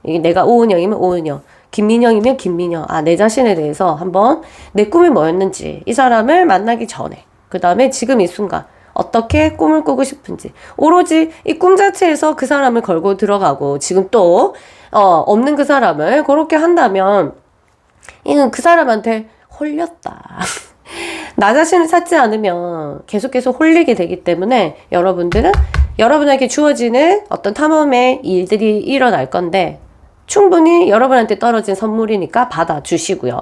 내가 오은영이면 오은영, 김민영이면 김민영. 내 자신에 대해서 한번 내 꿈이 뭐였는지, 이 사람을 만나기 전에, 그 다음에 지금 이 순간, 어떻게 꿈을 꾸고 싶은지, 오로지 이 꿈 자체에서 그 사람을 걸고 들어가고, 지금 또, 없는 그 사람을 그렇게 한다면, 이는 그 사람한테 홀렸다. 나 자신을 찾지 않으면 계속 홀리게 되기 때문에, 여러분들은 여러분에게 주어지는 어떤 탐험의 일들이 일어날 건데, 충분히 여러분한테 떨어진 선물이니까 받아주시고요.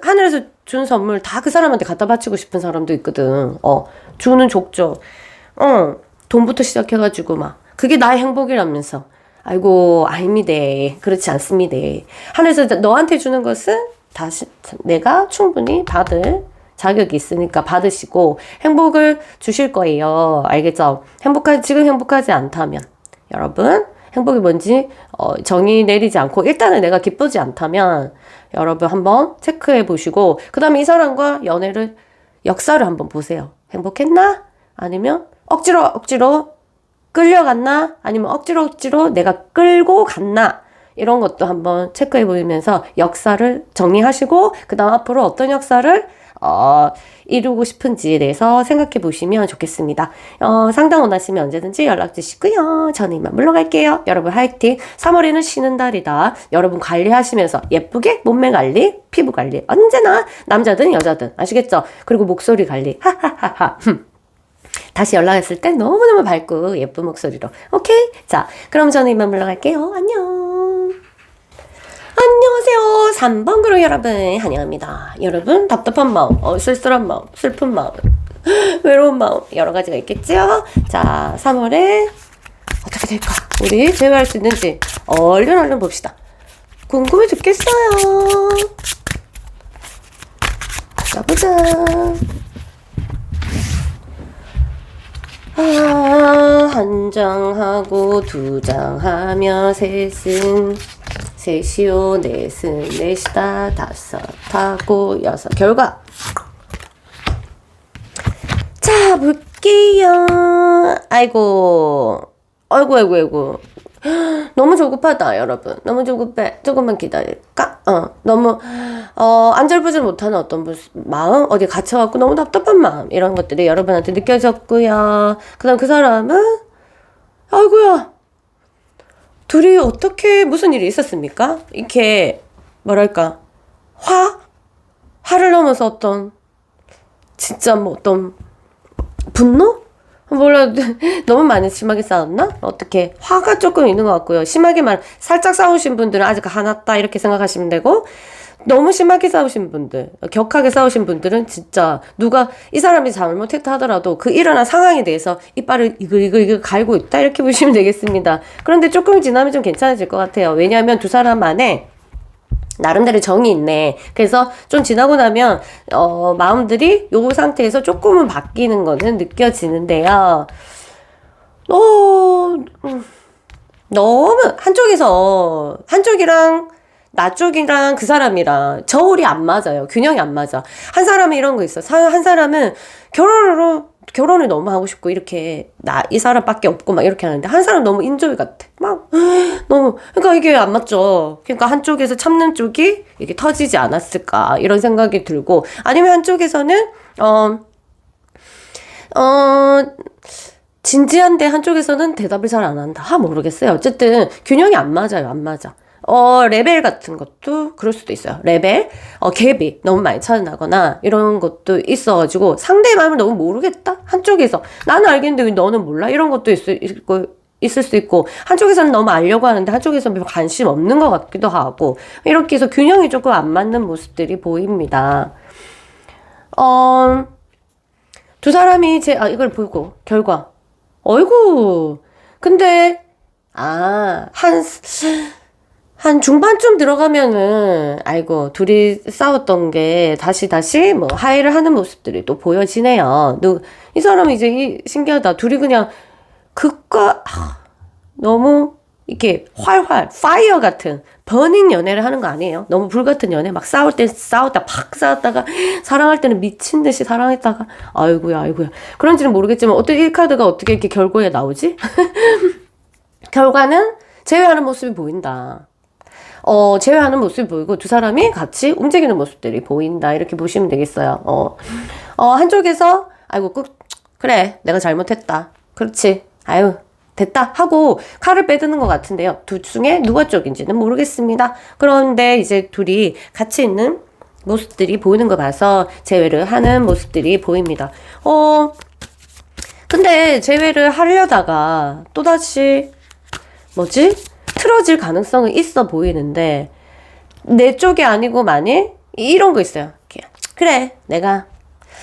하늘에서 준 선물 다 그 사람한테 갖다 바치고 싶은 사람도 있거든. 주는 족죠. 돈부터 시작해가지고 그게 나의 행복이라면서. 아이고, 아닙니다. 그렇지 않습니다. 하늘에서 너한테 주는 것은 다시 내가 충분히 받을 자격이 있으니까 받으시고 행복을 주실 거예요. 알겠죠? 지금 행복하지 않다면, 여러분, 행복이 뭔지 정의 내리지 않고 일단은 내가 기쁘지 않다면 여러분 한번 체크해 보시고, 그 다음에 이 사람과 역사를 한번 보세요. 행복했나? 아니면 억지로 끌려갔나? 아니면 억지로 내가 끌고 갔나? 이런 것도 한번 체크해 보면서 역사를 정리하시고, 그 다음 앞으로 어떤 역사를 이루고 싶은지에 대해서 생각해 보시면 좋겠습니다. 상담 원하시면 언제든지 연락 주시고요. 저는 이만 물러갈게요. 여러분 화이팅! 3월에는 쉬는 달이다. 여러분 관리하시면서 예쁘게 몸매 관리, 피부 관리, 언제나 남자든 여자든, 아시겠죠? 그리고 목소리 관리, 하하하하. 다시 연락했을 때 너무너무 밝고 예쁜 목소리로. 오케이? 자, 그럼 저는 이만 물러갈게요. 안녕. 안녕하세요. 3번 그룹 여러분, 환영합니다. 여러분, 답답한 마음, 쓸쓸한 마음, 슬픈 마음, 외로운 마음, 여러 가지가 있겠죠? 자, 3월에 어떻게 될까? 우리 제외할 수 있는지 얼른 봅시다. 궁금해 죽겠어요. 가보자. 한 장 하고 두 장 하며 셋은 셋이요 넷은 넷이다 다섯 하고 여섯. 결과 자 볼게요. 아이고 너무 조급하다 여러분. 너무 조급해. 조금만 기다릴까? 너무 안절부절 못하는 어떤 마음, 어디 갇혀갖고 너무 답답한 마음, 이런 것들이 여러분한테 느껴졌고요. 그 다음 그 사람은 아이고야 둘이 어떻게 무슨 일이 있었습니까? 이렇게 뭐랄까 화를 넘어서 어떤 진짜 뭐 어떤 분노? 몰라. 너무 많이 심하게 싸웠나? 어떻게 화가 조금 있는 것 같고요. 심하게 살짝 싸우신 분들은 아직 화났다 이렇게 생각하시면 되고, 너무 심하게 싸우신 분들, 격하게 싸우신 분들은 진짜 누가 이 사람이 잘못했다 하더라도 그 일어난 상황에 대해서 이빨을 이글 갈고 있다 이렇게 보시면 되겠습니다. 그런데 조금 지나면 좀 괜찮아질 것 같아요. 왜냐하면 두 사람 안에 나름대로 정이 있네. 그래서 좀 지나고 나면 마음들이 요 상태에서 조금은 바뀌는 거는 느껴지는데요. 너무 한쪽이랑 나 쪽이랑 그 사람이랑 저울이 안 맞아요. 균형이 안 맞아. 한 사람은 이런 거 있어. 한 사람은 결혼을 너무 하고 싶고 이렇게 이 사람밖에 없고 막 이렇게 하는데, 한 사람 너무 인조이 같아. 막 너무, 그러니까 이게 안 맞죠. 그러니까 한쪽에서 참는 쪽이 이게 터지지 않았을까 이런 생각이 들고, 아니면 한쪽에서는 진지한데 한쪽에서는 대답을 잘 안 한다. 모르겠어요. 어쨌든 균형이 안 맞아요. 안 맞아. 레벨 같은 것도 그럴 수도 있어요. 레벨, 갭이 너무 많이 차이나거나 이런 것도 있어가지고 상대의 마음을 너무 모르겠다? 한쪽에서 나는 알겠는데 왜 너는 몰라? 이런 것도 있을 수 있고, 한쪽에서는 너무 알려고 하는데 한쪽에서는 별로 관심 없는 것 같기도 하고, 이렇게 해서 균형이 조금 안 맞는 모습들이 보입니다. 두 사람이 이걸 보고 결과 어이구 근데 한 중반쯤 들어가면은 아이고 둘이 싸웠던 게 다시 뭐 화해를 하는 모습들이 또 보여지네요. 이 사람이 이제 신기하다. 둘이 그냥 너무 이렇게 활활 파이어 같은 버닝 연애를 하는 거 아니에요? 너무 불같은 연애, 막 싸울 때 팍 싸웠다가 사랑할 때는 미친 듯이 사랑했다가 아이고야 그런지는 모르겠지만 어떻게 이 카드가 어떻게 이렇게 결과에 나오지? 결과는 제외하는 모습이 보인다. 제외하는 모습이 보이고 두 사람이 같이 움직이는 모습들이 보인다. 이렇게 보시면 되겠어요. 한쪽에서 아이고 그래 내가 잘못했다. 그렇지. 아유 됐다 하고 칼을 빼드는 것 같은데요. 둘 중에 누가 쪽인지는 모르겠습니다. 그런데 이제 둘이 같이 있는 모습들이 보이는 거 봐서 제외를 하는 모습들이 보입니다. 근데 제외를 하려다가 또다시 틀어질 가능성은 있어 보이는데, 내 쪽이 아니고 만일 이런 거 있어요. 그래 내가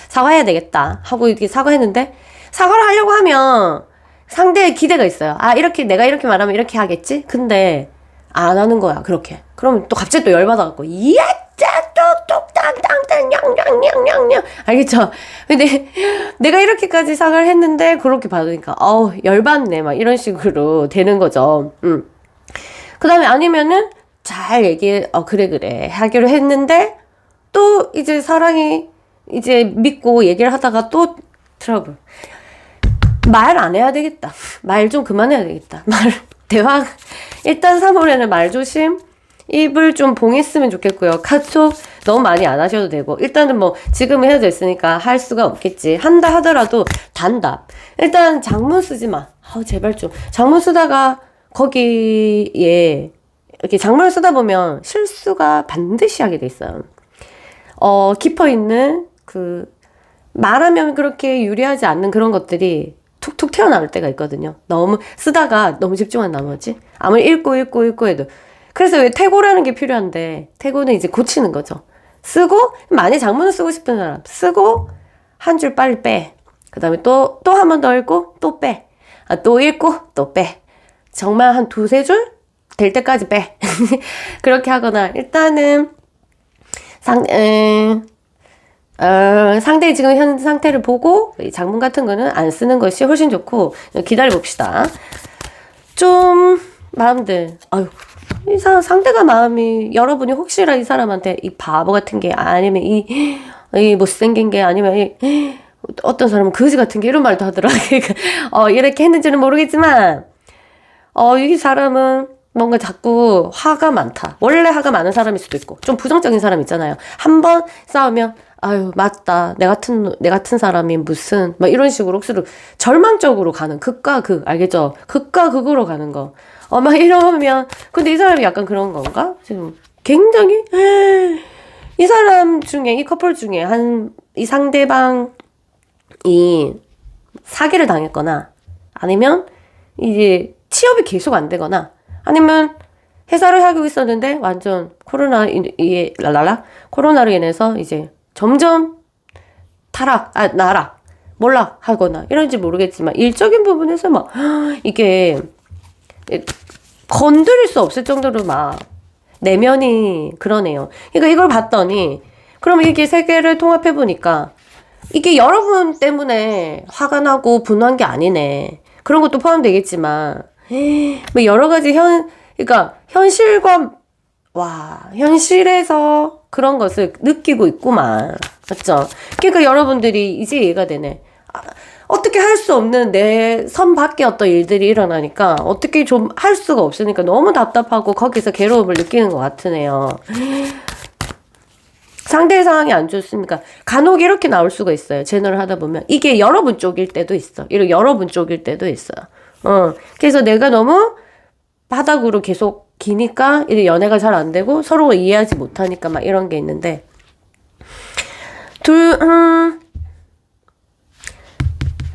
사과해야 되겠다 하고 이렇게 사과했는데, 사과를 하려고 하면 상대의 기대가 있어요. 이렇게 내가 이렇게 말하면 이렇게 하겠지? 근데 안 하는 거야 그렇게. 그러면 또 갑자기 또 열받아갖고 냥냥냥냥냥 알겠죠? 근데 내가 이렇게까지 사과를 했는데 그렇게 받으니까 열받네 막 이런 식으로 되는 거죠. 그 다음에 아니면은 잘 그래 하기로 했는데 또 이제 사랑이 이제 믿고 얘기를 하다가 또 트러블. 말 안 해야 되겠다. 말 좀 그만해야 되겠다. 대화 일단 3월에는 말 조심. 입을 좀 봉했으면 좋겠고요. 카톡 너무 많이 안 하셔도 되고, 일단은 뭐 지금 헤어져 있으니까 할 수가 없겠지. 한다 하더라도 단답. 일단 장문 쓰지 마. 제발 좀. 장문 쓰다가 거기에 이렇게 장문을 쓰다 보면 실수가 반드시 하게 돼 있어요. 깊어 있는 말하면 그렇게 유리하지 않는 그런 것들이 툭툭 튀어나올 때가 있거든요. 너무 쓰다가 너무 집중한 나머지 아무리 읽고 해도. 그래서 왜 태고라는 게 필요한데, 태고는 이제 고치는 거죠. 쓰고 많이 장문을 쓰고 싶은 사람 쓰고 한 줄 빨리 빼. 그 다음에 또 한 번 더 읽고 또 빼. 또 읽고 또 빼. 정말 한 2-3줄 될 때까지 빼. 그렇게 하거나, 일단은 상대의 지금 현 상태를 보고 이 장문 같은 거는 안 쓰는 것이 훨씬 좋고 기다려 봅시다. 좀 마음들 이 상대가 마음이 여러분이 혹시나 이 사람한테 이 바보 같은 게 아니면 이 못생긴 게 아니면 어떤 사람은 거지 같은 게 이런 말도 하더라. 이렇게 했는지는 모르겠지만 이 사람은 뭔가 자꾸 화가 많다. 원래 화가 많은 사람일 수도 있고 좀 부정적인 사람 있잖아요. 한번 싸우면 아유 맞다 내 같은 사람이 무슨 막 이런 식으로 혹시로 절망적으로 가는 극과 극 알겠죠? 극과 극으로 가는 거. 막 이러면 근데 이 사람이 약간 그런 건가? 지금 굉장히 이 사람 중에 이 커플 중에 이 상대방이 사기를 당했거나 아니면 이제 취업이 계속 안 되거나 아니면 회사를 하고 있었는데 완전 코로나로 인해서 이제 점점 나락 몰락 하거나 이런지 모르겠지만 일적인 부분에서 막 이게 건드릴 수 없을 정도로 막 내면이 그러네요. 그러니까 이걸 봤더니 그러면 이게 세 개를 통합해 보니까 이게 여러분 때문에 화가 나고 분노한 게 아니네. 그런 것도 포함되겠지만 뭐 여러 가지 그러니까 현실에서 그런 것을 느끼고 있구만. 맞죠? 그러니까 여러분들이 이제 이해가 되네. 어떻게 할 수 없는 내 선 밖의 어떤 일들이 일어나니까 어떻게 좀 할 수가 없으니까 너무 답답하고 거기서 괴로움을 느끼는 것 같으네요. 상대의 상황이 안 좋습니까? 간혹 이렇게 나올 수가 있어요. 제너를 하다 보면. 이게 여러분 쪽일 때도 있어. 여러분 쪽일 때도 있어요. 그래서 내가 너무 바닥으로 계속 기니까 이제 연애가 잘 안 되고 서로 이해하지 못하니까 막 이런 게 있는데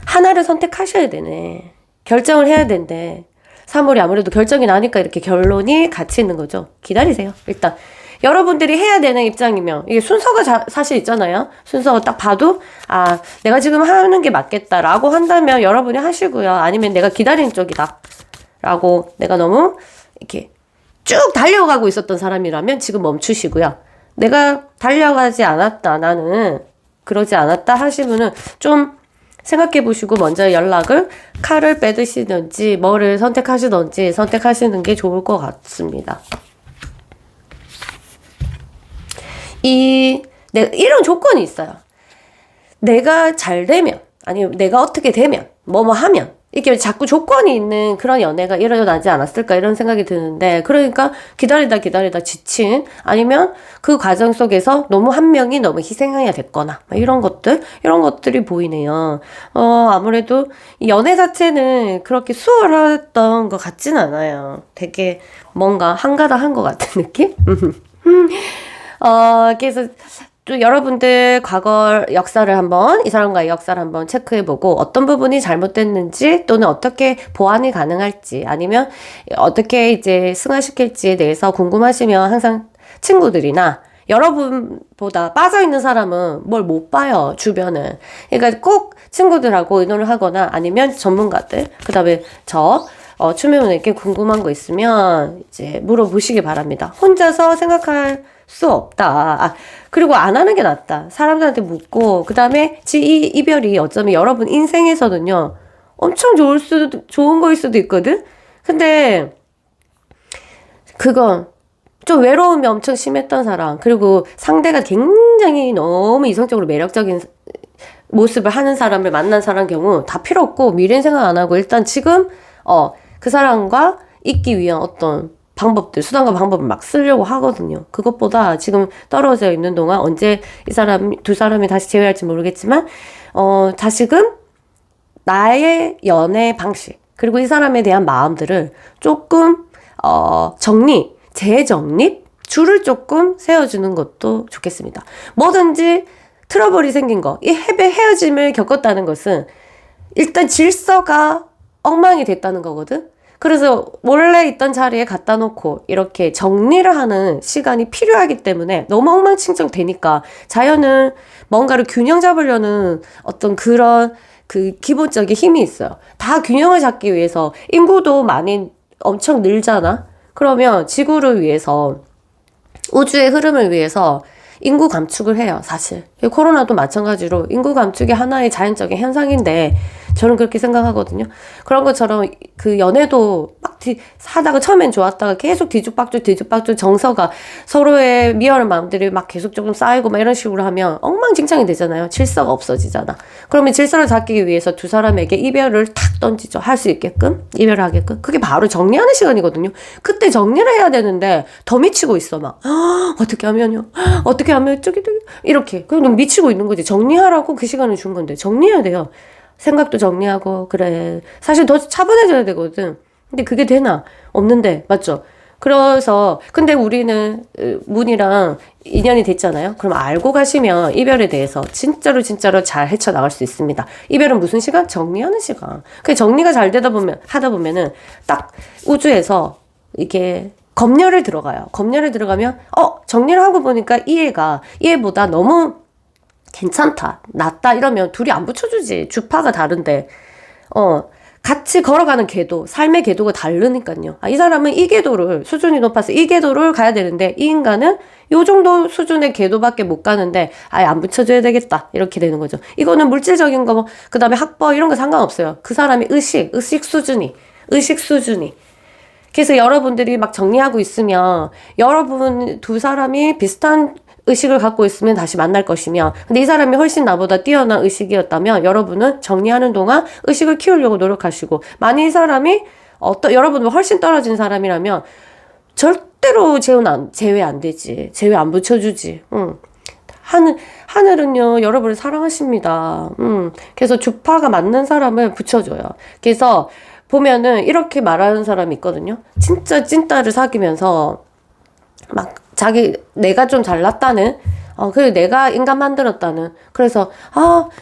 하나를 선택하셔야 되네. 결정을 해야 된대. 3월이 아무래도 결정이 나니까 이렇게 결론이 같이 있는 거죠. 기다리세요. 일단 여러분들이 해야 되는 입장이면 이게 순서가 사실 있잖아요. 순서가 딱 봐도 내가 지금 하는 게 맞겠다라고 한다면 여러분이 하시고요. 아니면 내가 기다리는 쪽이다 라고 내가 너무 이렇게 쭉 달려가고 있었던 사람이라면 지금 멈추시고요. 내가 달려가지 않았다 나는 그러지 않았다 하시면은 좀 생각해 보시고 먼저 칼을 빼드시든지 뭐를 선택하시든지 선택하시는 게 좋을 것 같습니다. 이런 조건이 있어요. 내가 잘 되면, 아니면 내가 어떻게 되면, 뭐뭐 하면, 이렇게 자꾸 조건이 있는 그런 연애가 일어나지 않았을까 이런 생각이 드는데, 그러니까 기다리다 지친, 아니면 그 과정 속에서 한 명이 너무 희생해야 됐거나, 이런 것들이 보이네요. 아무래도 이 연애 자체는 그렇게 수월했던 것 같진 않아요. 되게 뭔가 한가닥한 것 같은 느낌? 그래서 또 여러분들 과거 역사를 이 사람과의 역사를 한번 체크해보고 어떤 부분이 잘못됐는지 또는 어떻게 보완이 가능할지 아니면 어떻게 이제 승화시킬지에 대해서 궁금하시면 항상 친구들이나 여러분보다 빠져있는 사람은 뭘 못 봐요, 주변은. 그러니까 꼭 친구들하고 의논을 하거나 아니면 전문가들, 그 다음에 추미호님께 궁금한 거 있으면 이제 물어보시기 바랍니다. 혼자서 생각할 수 없다. 그리고 안 하는 게 낫다. 사람들한테 묻고, 그 다음에 이 이별이 어쩌면 여러분 인생에서는요, 엄청 좋은 거일 수도 있거든? 근데, 그건 좀 외로움이 엄청 심했던 사람, 그리고 상대가 굉장히 너무 이성적으로 매력적인 모습을 하는 사람을 만난 사람 경우 다 필요 없고, 미래는 생각 안 하고, 일단 지금, 그 사람과 있기 위한 어떤 수단과 방법을 막 쓰려고 하거든요. 그것보다 지금 떨어져 있는 동안 언제 두 사람이 다시 재회할지 모르겠지만, 다시금 나의 연애 방식, 그리고 이 사람에 대한 마음들을 조금, 재정립? 줄을 조금 세워주는 것도 좋겠습니다. 뭐든지 트러블이 생긴 거, 이 헤어짐을 겪었다는 것은 일단 질서가 엉망이 됐다는 거거든? 그래서 원래 있던 자리에 갖다 놓고 이렇게 정리를 하는 시간이 필요하기 때문에 너무 엉망진창 되니까 자연은 뭔가를 균형 잡으려는 어떤 그런 기본적인 힘이 있어요. 다 균형을 잡기 위해서 인구도 많이 엄청 늘잖아? 그러면 지구를 위해서 우주의 흐름을 위해서 인구 감축을 해요, 사실. 코로나도 마찬가지로 인구 감축이 하나의 자연적인 현상인데, 저는 그렇게 생각하거든요. 그런 것처럼 그 연애도 막 사다가 처음엔 좋았다가 계속 뒤죽박죽 정서가 서로의 미워하는 마음들이 막 계속 조금 쌓이고 막 이런 식으로 하면 엉망진창이 되잖아요. 질서가 없어지잖아. 그러면 질서를 잡기 위해서 두 사람에게 이별을 탁 던지죠. 할 수 있게끔, 이별을 하게끔. 그게 바로 정리하는 시간이거든요. 그때 정리를 해야 되는데 더 미치고 있어, 막. 어떻게 하면요? 어떻게 하면 저기 이렇게. 그럼 미치고 있는 거지. 정리하라고 그 시간을 준 건데 정리해야 돼요. 생각도 정리하고, 그래. 사실 더 차분해져야 되거든. 근데 그게 되나? 없는데, 맞죠? 그래서, 근데 우리는 문이랑 인연이 됐잖아요? 그럼 알고 가시면 이별에 대해서 진짜로 잘 헤쳐나갈 수 있습니다. 이별은 무슨 시간? 정리하는 시간. 그 정리가 잘 하다 보면은 딱 우주에서 이게 검열을 들어가요. 검열을 들어가면, 정리를 하고 보니까 이해보다 너무 괜찮다, 낫다 이러면 둘이 안 붙여주지. 주파가 다른데 같이 걸어가는 궤도, 삶의 궤도가 다르니까요. 이 사람은 이 궤도를, 수준이 높아서 이 궤도를 가야 되는데 이 인간은 요 정도 수준의 궤도밖에 못 가는데 아예 안 붙여줘야 되겠다 이렇게 되는 거죠. 이거는 물질적인 거, 그 다음에 학벌 이런 거 상관없어요. 그 사람의 의식 수준이. 그래서 여러분들이 막 정리하고 있으면 여러분 두 사람이 비슷한 의식을 갖고 있으면 다시 만날 것이며, 근데 이 사람이 훨씬 나보다 뛰어난 의식이었다면 여러분은 정리하는 동안 의식을 키우려고 노력하시고, 만약 이 사람이 여러분보다 훨씬 떨어진 사람이라면 절대로 제외 안 되지. 제외 안 붙여주지. 하늘은요, 여러분을 사랑하십니다. 그래서 주파가 맞는 사람을 붙여줘요. 그래서 보면은 이렇게 말하는 사람이 있거든요. 진짜 찐따를 사귀면서 막 내가 좀 잘났다는, 그리고 내가 인간 만들었다는, 그래서,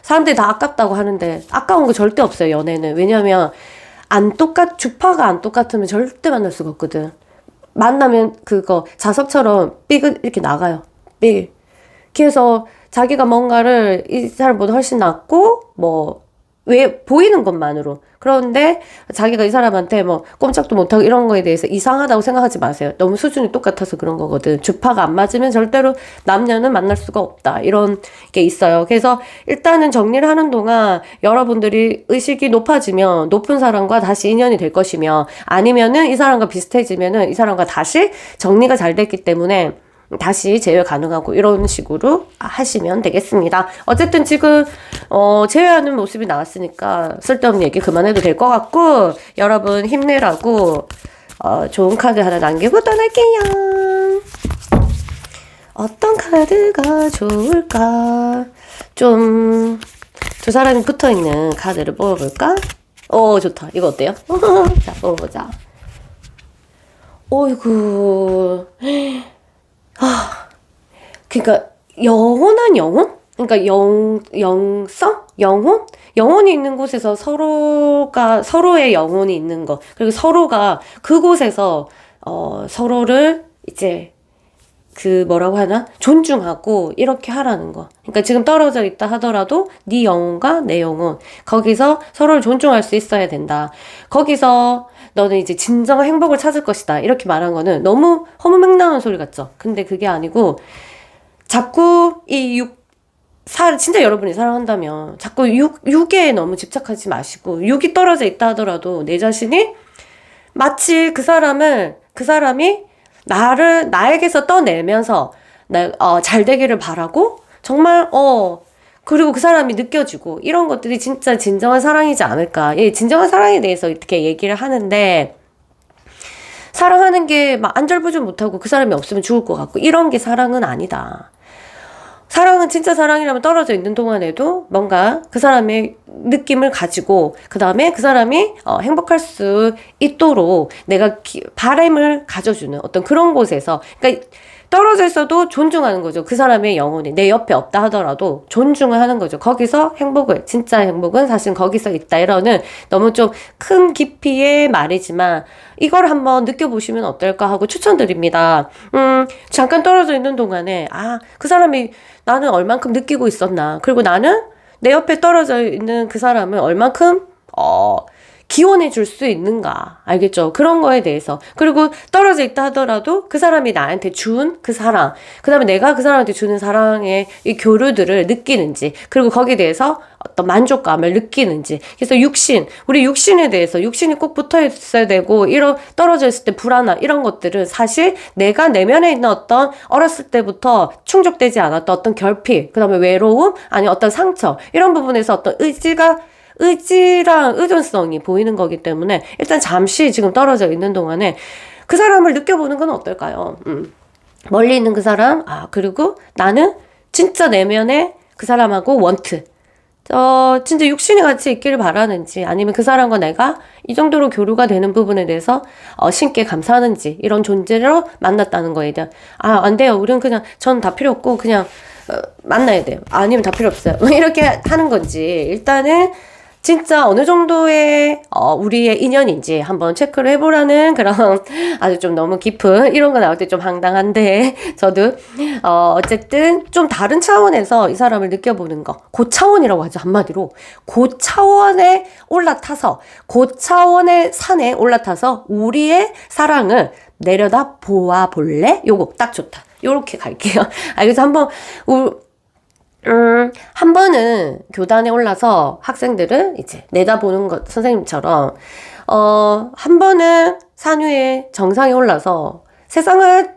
사람들이 다 아깝다고 하는데, 아까운 거 절대 없어요, 연애는. 왜냐면, 주파가 안 똑같으면 절대 만날 수가 없거든. 만나면 자석처럼 삐그 이렇게 나가요. 삐. 그래서 자기가 뭔가를 이 사람보다 훨씬 낫고, 왜 보이는 것만으로. 그런데 자기가 이 사람한테 꼼짝도 못하고 이런 거에 대해서 이상하다고 생각하지 마세요. 너무 수준이 똑같아서 그런 거거든. 주파가 안 맞으면 절대로 남녀는 만날 수가 없다. 이런 게 있어요. 그래서 일단은 정리를 하는 동안 여러분들이 의식이 높아지면 높은 사람과 다시 인연이 될 것이며, 아니면은 이 사람과 비슷해지면은 이 사람과 다시 정리가 잘 됐기 때문에 다시 제외 가능하고, 이런 식으로 하시면 되겠습니다. 어쨌든 지금 제외하는 모습이 나왔으니까 쓸데없는 얘기 그만해도 될 것 같고, 여러분 힘내라고 좋은 카드 하나 남기고 떠날게요. 어떤 카드가 좋을까? 좀 두 사람이 붙어있는 카드를 뽑아볼까? 좋다. 이거 어때요? 자, 뽑아보자. 어이구. 그러니까 영원한 영혼? 그러니까 영성? 영혼이 있는 곳에서 서로의 영혼이 있는 거. 그리고 서로가 그곳에서 서로를 이제 뭐라고 하나? 존중하고 이렇게 하라는 거. 그러니까 지금 떨어져 있다 하더라도 네 영혼과 내 영혼, 거기서 서로를 존중할 수 있어야 된다. 거기서 너는 이제 진정한 행복을 찾을 것이다. 이렇게 말한 거는 너무 허무맹랑한 소리 같죠? 근데 그게 아니고, 자꾸 진짜 여러분이 사랑한다면 자꾸 육에 너무 집착하지 마시고, 육이 떨어져 있다 하더라도 내 자신이 마치 그 사람이 나에게서 떠내면서 잘 되기를 바라고, 정말 그리고 그 사람이 느껴지고, 이런 것들이 진짜 진정한 사랑이지 않을까. 진정한 사랑에 대해서 이렇게 얘기를 하는데, 사랑하는 게 막 안절부절 못하고 그 사람이 없으면 죽을 것 같고 이런 게 사랑은 아니다. 사랑은 진짜 사랑이라면 떨어져 있는 동안에도 뭔가 그 사람의 느낌을 가지고, 그 다음에 그 사람이 행복할 수 있도록 내가 바람을 가져주는 어떤 그런 곳에서, 그러니까 떨어져 있어도 존중하는 거죠. 그 사람의 영혼이 내 옆에 없다 하더라도 존중을 하는 거죠. 거기서 진짜 행복은 사실 거기서 있다. 이러는 너무 좀 큰 깊이의 말이지만 이걸 한번 느껴보시면 어떨까 하고 추천드립니다. 잠깐 떨어져 있는 동안에 그 사람이 나는 얼만큼 느끼고 있었나, 그리고 나는 내 옆에 떨어져 있는 그 사람은 얼만큼 기원해 줄 수 있는가. 알겠죠? 그런 거에 대해서. 그리고 떨어져 있다 하더라도 그 사람이 나한테 준 그 사랑, 그 다음에 내가 그 사람한테 주는 사랑의 이 교류들을 느끼는지, 그리고 거기에 대해서 어떤 만족감을 느끼는지. 그래서 우리 육신에 대해서, 육신이 꼭 붙어 있어야 되고, 이런 떨어져 있을 때 불안함, 이런 것들은 사실 내가 내면에 있는 어떤 어렸을 때부터 충족되지 않았던 어떤 결핍, 그 다음에 외로움, 아니 어떤 상처, 이런 부분에서 어떤 의지랑 의존성이 보이는 거기 때문에 일단 잠시 지금 떨어져 있는 동안에 그 사람을 느껴보는 건 어떨까요? 멀리 있는 그 사람, 그리고 나는 진짜 내면에 그 사람하고 진짜 육신이 같이 있기를 바라는지, 아니면 그 사람과 내가 이 정도로 교류가 되는 부분에 대해서 신께 감사하는지, 이런 존재로 만났다는 거에 대한, 안 돼요. 우리는 그냥, 전 다 필요 없고 그냥 만나야 돼요. 아니면 다 필요 없어요. 이렇게 하는 건지, 일단은 진짜 어느 정도의 우리의 인연인지 한번 체크를 해보라는 그런 아주 좀 너무 깊은 이런 거 나올 때 좀 황당한데, 저도 어쨌든 좀 다른 차원에서 이 사람을 느껴보는 거, 고차원이라고 하죠. 한마디로 고차원에 올라타서, 고차원의 산에 올라타서 우리의 사랑을 내려다 보아 볼래? 요거 딱 좋다. 요렇게 갈게요. 그래서 한 번은 교단에 올라서 학생들을 이제 내다보는 것, 선생님처럼, 한 번은 산 위에 정상에 올라서 세상을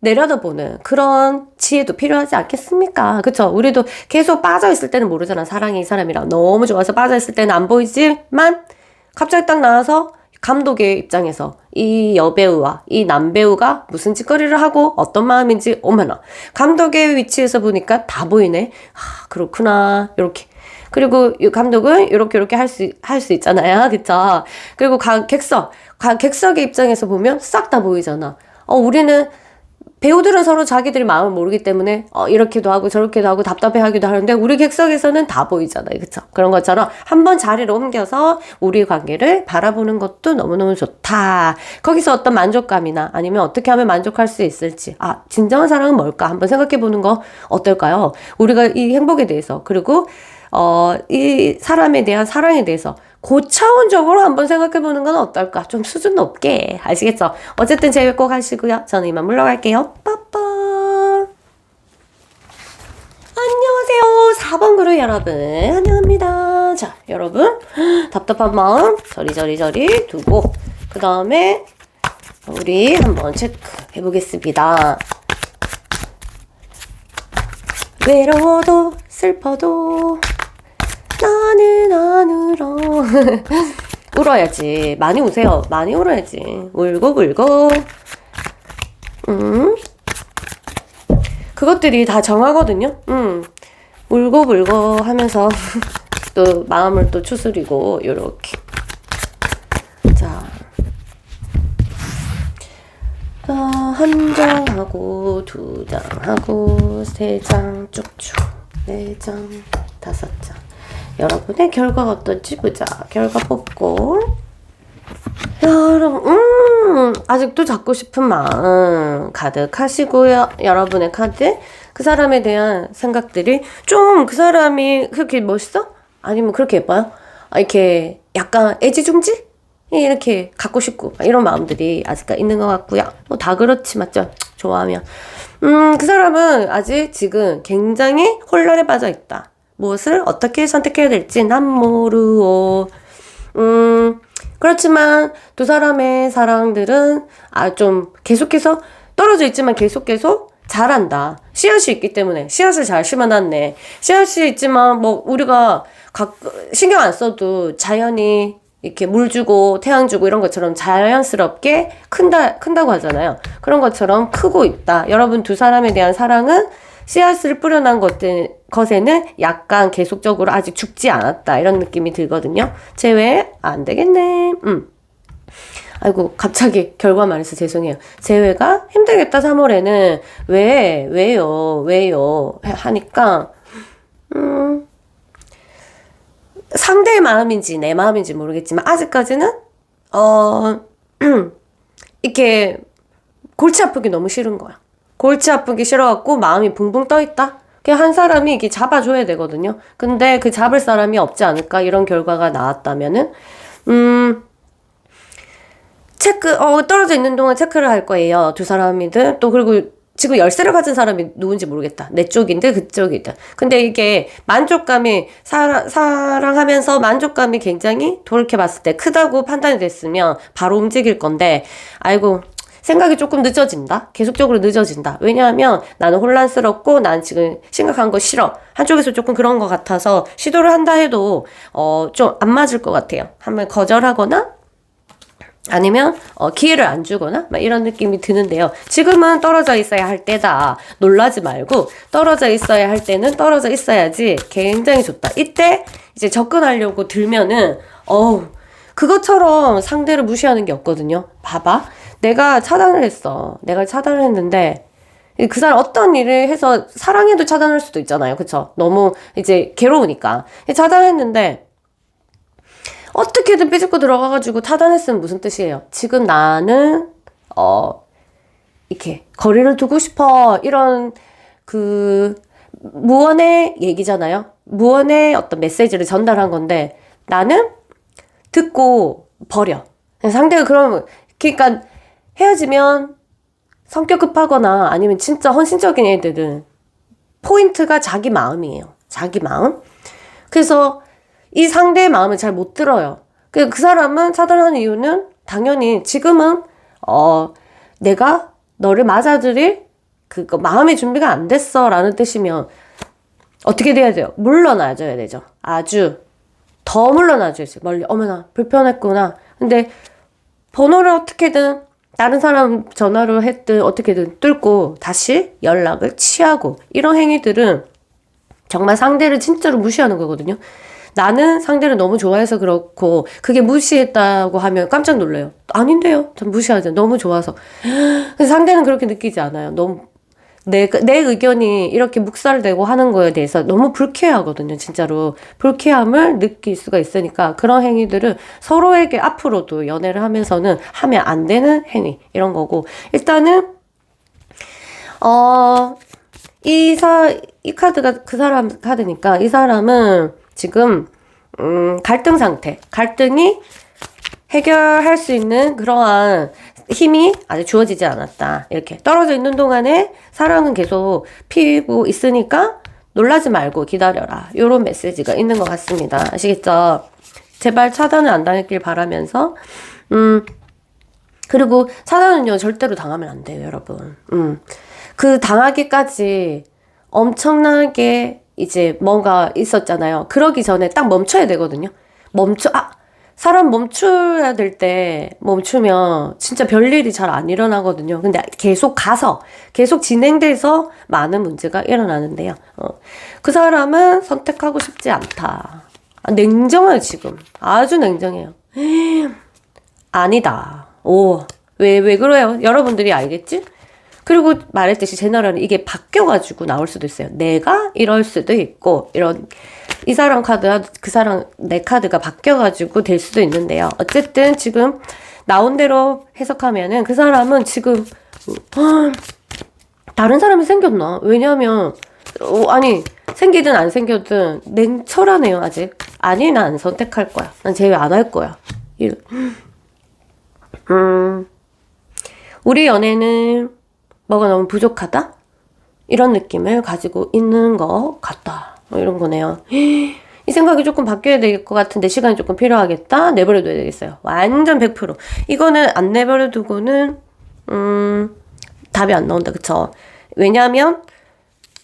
내려다보는 그런 지혜도 필요하지 않겠습니까? 그쵸? 우리도 계속 빠져있을 때는 모르잖아. 사랑이 이 사람이랑 너무 좋아서 빠져있을 때는 안 보이지만, 갑자기 딱 나와서 감독의 입장에서 이 여배우와 이 남배우가 무슨 짓거리를 하고 어떤 마음인지, 어머나, 감독의 위치에서 보니까 다 보이네. 그렇구나. 요렇게. 그리고 이 감독은 요렇게 할 수 있잖아요. 그쵸? 그리고 객석의 입장에서 보면 싹 다 보이잖아. 우리는 배우들은 서로 자기들의 마음을 모르기 때문에 이렇게도 하고 저렇게도 하고 답답해하기도 하는데, 우리 객석에서는 다 보이잖아요. 그쵸? 그런 것처럼 한번 자리를 옮겨서 우리 관계를 바라보는 것도 너무너무 좋다. 거기서 어떤 만족감이나 아니면 어떻게 하면 만족할 수 있을지, 진정한 사랑은 뭘까 한번 생각해보는 거 어떨까요? 우리가 이 행복에 대해서, 그리고 이 사람에 대한 사랑에 대해서 고차원적으로 한번 생각해보는 건 어떨까? 좀 수준 높게. 아시겠죠? 어쨌든 제외 꼭 하시고요. 저는 이만 물러갈게요. 빠빠. 안녕하세요. 4번 그룹 여러분. 환영합니다. 자, 여러분. 답답한 마음 저리 두고, 그 다음에 우리 한번 체크해보겠습니다. 외로워도 슬퍼도 나는 안 울어. 울어야지. 많이 우세요. 많이 울어야지. 울고 그것들이 다 정하거든요. 울고 하면서 또 마음을 또 추스리고, 요렇게. 자, 한 장하고, 2장하고, 3장 쭉쭉, 4장, 5장. 여러분의 결과가 어떨지 보자. 결과 뽑고. 여러분, 아직도 잡고 싶은 마음 가득하시고요. 여러분의 카드. 그 사람에 대한 생각들이 좀, 그 사람이 그렇게 멋있어? 아니면 그렇게 예뻐요? 이렇게 약간 애지중지? 이렇게 갖고 싶고, 이런 마음들이 아직까지 있는 것 같고요. 뭐 다 그렇지, 맞죠? 좋아하면. 그 사람은 아직 지금 굉장히 혼란에 빠져 있다. 무엇을 어떻게 선택해야 될지 난 모르오. 그렇지만 두 사람의 사랑들은 좀 계속해서 떨어져 있지만 계속 잘한다. 씨앗이 있기 때문에 씨앗을 잘 심어놨네. 씨앗이 있지만 뭐 우리가 신경 안 써도 자연이 이렇게 물 주고 태양 주고 이런 것처럼 자연스럽게 큰다고 하잖아요. 그런 것처럼 크고 있다. 여러분 두 사람에 대한 사랑은 씨앗을 뿌려놓은 것에는 약간 계속적으로 아직 죽지 않았다. 이런 느낌이 들거든요. 제외 안 되겠네. 아이고 갑자기 결과 말해서 죄송해요. 제외가 힘들겠다 3월에는 왜요 하니까 상대의 마음인지 내 마음인지 모르겠지만 아직까지는 이렇게 골치 아프기 너무 싫은 거야. 골치 아프기 싫어갖고 마음이 붕붕 떠있다? 그냥 한 사람이 이렇게 잡아줘야 되거든요. 근데 그 잡을 사람이 없지 않을까? 이런 결과가 나왔다면은 떨어져 있는 동안 체크를 할 거예요. 두 사람이든. 또, 그리고 지금 열쇠를 가진 사람이 누군지 모르겠다. 내 쪽인데 그쪽이든. 근데 이게 만족감이, 사랑하면서 만족감이 굉장히 돌이켜봤을 때 크다고 판단이 됐으면 바로 움직일 건데, 아이고, 생각이 조금 늦어진다? 계속적으로 늦어진다. 왜냐하면 나는 혼란스럽고 난 지금 심각한 거 싫어. 한쪽에서 조금 그런 것 같아서 시도를 한다 해도, 좀 안 맞을 것 같아요. 한번 거절하거나, 아니면 기회를 안 주거나 막 이런 느낌이 드는데요. 지금은 떨어져 있어야 할 때다. 놀라지 말고 떨어져 있어야 할 때는 떨어져 있어야지 굉장히 좋다. 이때 이제 접근하려고 들면은 그것처럼 상대를 무시하는 게 없거든요. 봐봐. 내가 차단을 했어. 내가 차단을 했는데 그 사람 어떤 일을 해서 사랑해도 차단할 수도 있잖아요. 그쵸? 너무 이제 괴로우니까. 차단했는데 어떻게든 삐죽고 들어가가지고 차단했으면 무슨 뜻이에요? 지금 나는 이렇게 거리를 두고 싶어, 이런 무언의 얘기잖아요. 무언의 어떤 메시지를 전달한 건데 나는 듣고 버려. 상대가 그러니까 헤어지면 성격 급하거나 아니면 진짜 헌신적인 애들은 포인트가 자기 마음이에요. 자기 마음. 그래서 이 상대의 마음을 잘 못 들어요. 그 사람은 차단하는 이유는 당연히 지금은 내가 너를 맞아들일 마음의 준비가 안 됐어 라는 뜻이면 어떻게 돼야 돼요? 물러나줘야 되죠. 아주 더 물러나줘야지. 멀리. 어머나 불편했구나. 근데 번호를 어떻게든 다른 사람 전화로 했든 어떻게든 뚫고 다시 연락을 취하고, 이런 행위들은 정말 상대를 진짜로 무시하는 거거든요. 나는 상대를 너무 좋아해서 그렇고 그게 무시했다고 하면 깜짝 놀라요. 아닌데요. 전 무시하죠. 너무 좋아서. 근데 상대는 그렇게 느끼지 않아요. 너무 내 의견이 이렇게 묵살되고 하는 거에 대해서 너무 불쾌하거든요. 진짜로 불쾌함을 느낄 수가 있으니까 그런 행위들은 서로에게 앞으로도 연애를 하면서는 하면 안 되는 행위, 이런 거고, 일단은 이 카드가 그 사람 카드니까 이 사람은 지금 갈등 상태, 갈등이 해결할 수 있는 그러한 힘이 아직 주어지지 않았다. 이렇게 떨어져 있는 동안에 사랑은 계속 피고 있으니까 놀라지 말고 기다려라. 이런 메시지가 있는 것 같습니다. 아시겠죠? 제발 차단을 안 당했길 바라면서 그리고 차단은요 절대로 당하면 안 돼요, 여러분. 그 당하기까지 엄청나게 이제 뭔가 있었잖아요. 그러기 전에 딱 멈춰야 되거든요. 사람 멈춰야 될 때 멈추면 진짜 별일이 잘 안 일어나거든요. 근데 계속 진행돼서 많은 문제가 일어나는데요. 그 사람은 선택하고 싶지 않다. 냉정해요, 지금. 아주 냉정해요. 아니다. 왜 그래요? 여러분들이 알겠지? 그리고 말했듯이 제너럴은 이게 바뀌어가지고 나올 수도 있어요. 내가 이럴 수도 있고, 이 사람 카드와 그 사람 내 카드가 바뀌어가지고 될 수도 있는데요. 어쨌든 지금 나온 대로 해석하면은 그 사람은 지금 다른 사람이 생겼나? 왜냐면 생기든 안 생겨든 냉철하네요. 아직. 아니, 난 안 선택할 거야. 난 제외 안 할 거야. 우리 연애는 뭐가 너무 부족하다? 이런 느낌을 가지고 있는 것 같다. 이런 거네요. 이 생각이 조금 바뀌어야 될 것 같은데 시간이 조금 필요하겠다. 내버려둬야 되겠어요. 완전 100%. 이거는 안 내버려두고는 답이 안 나온다. 그쵸? 왜냐하면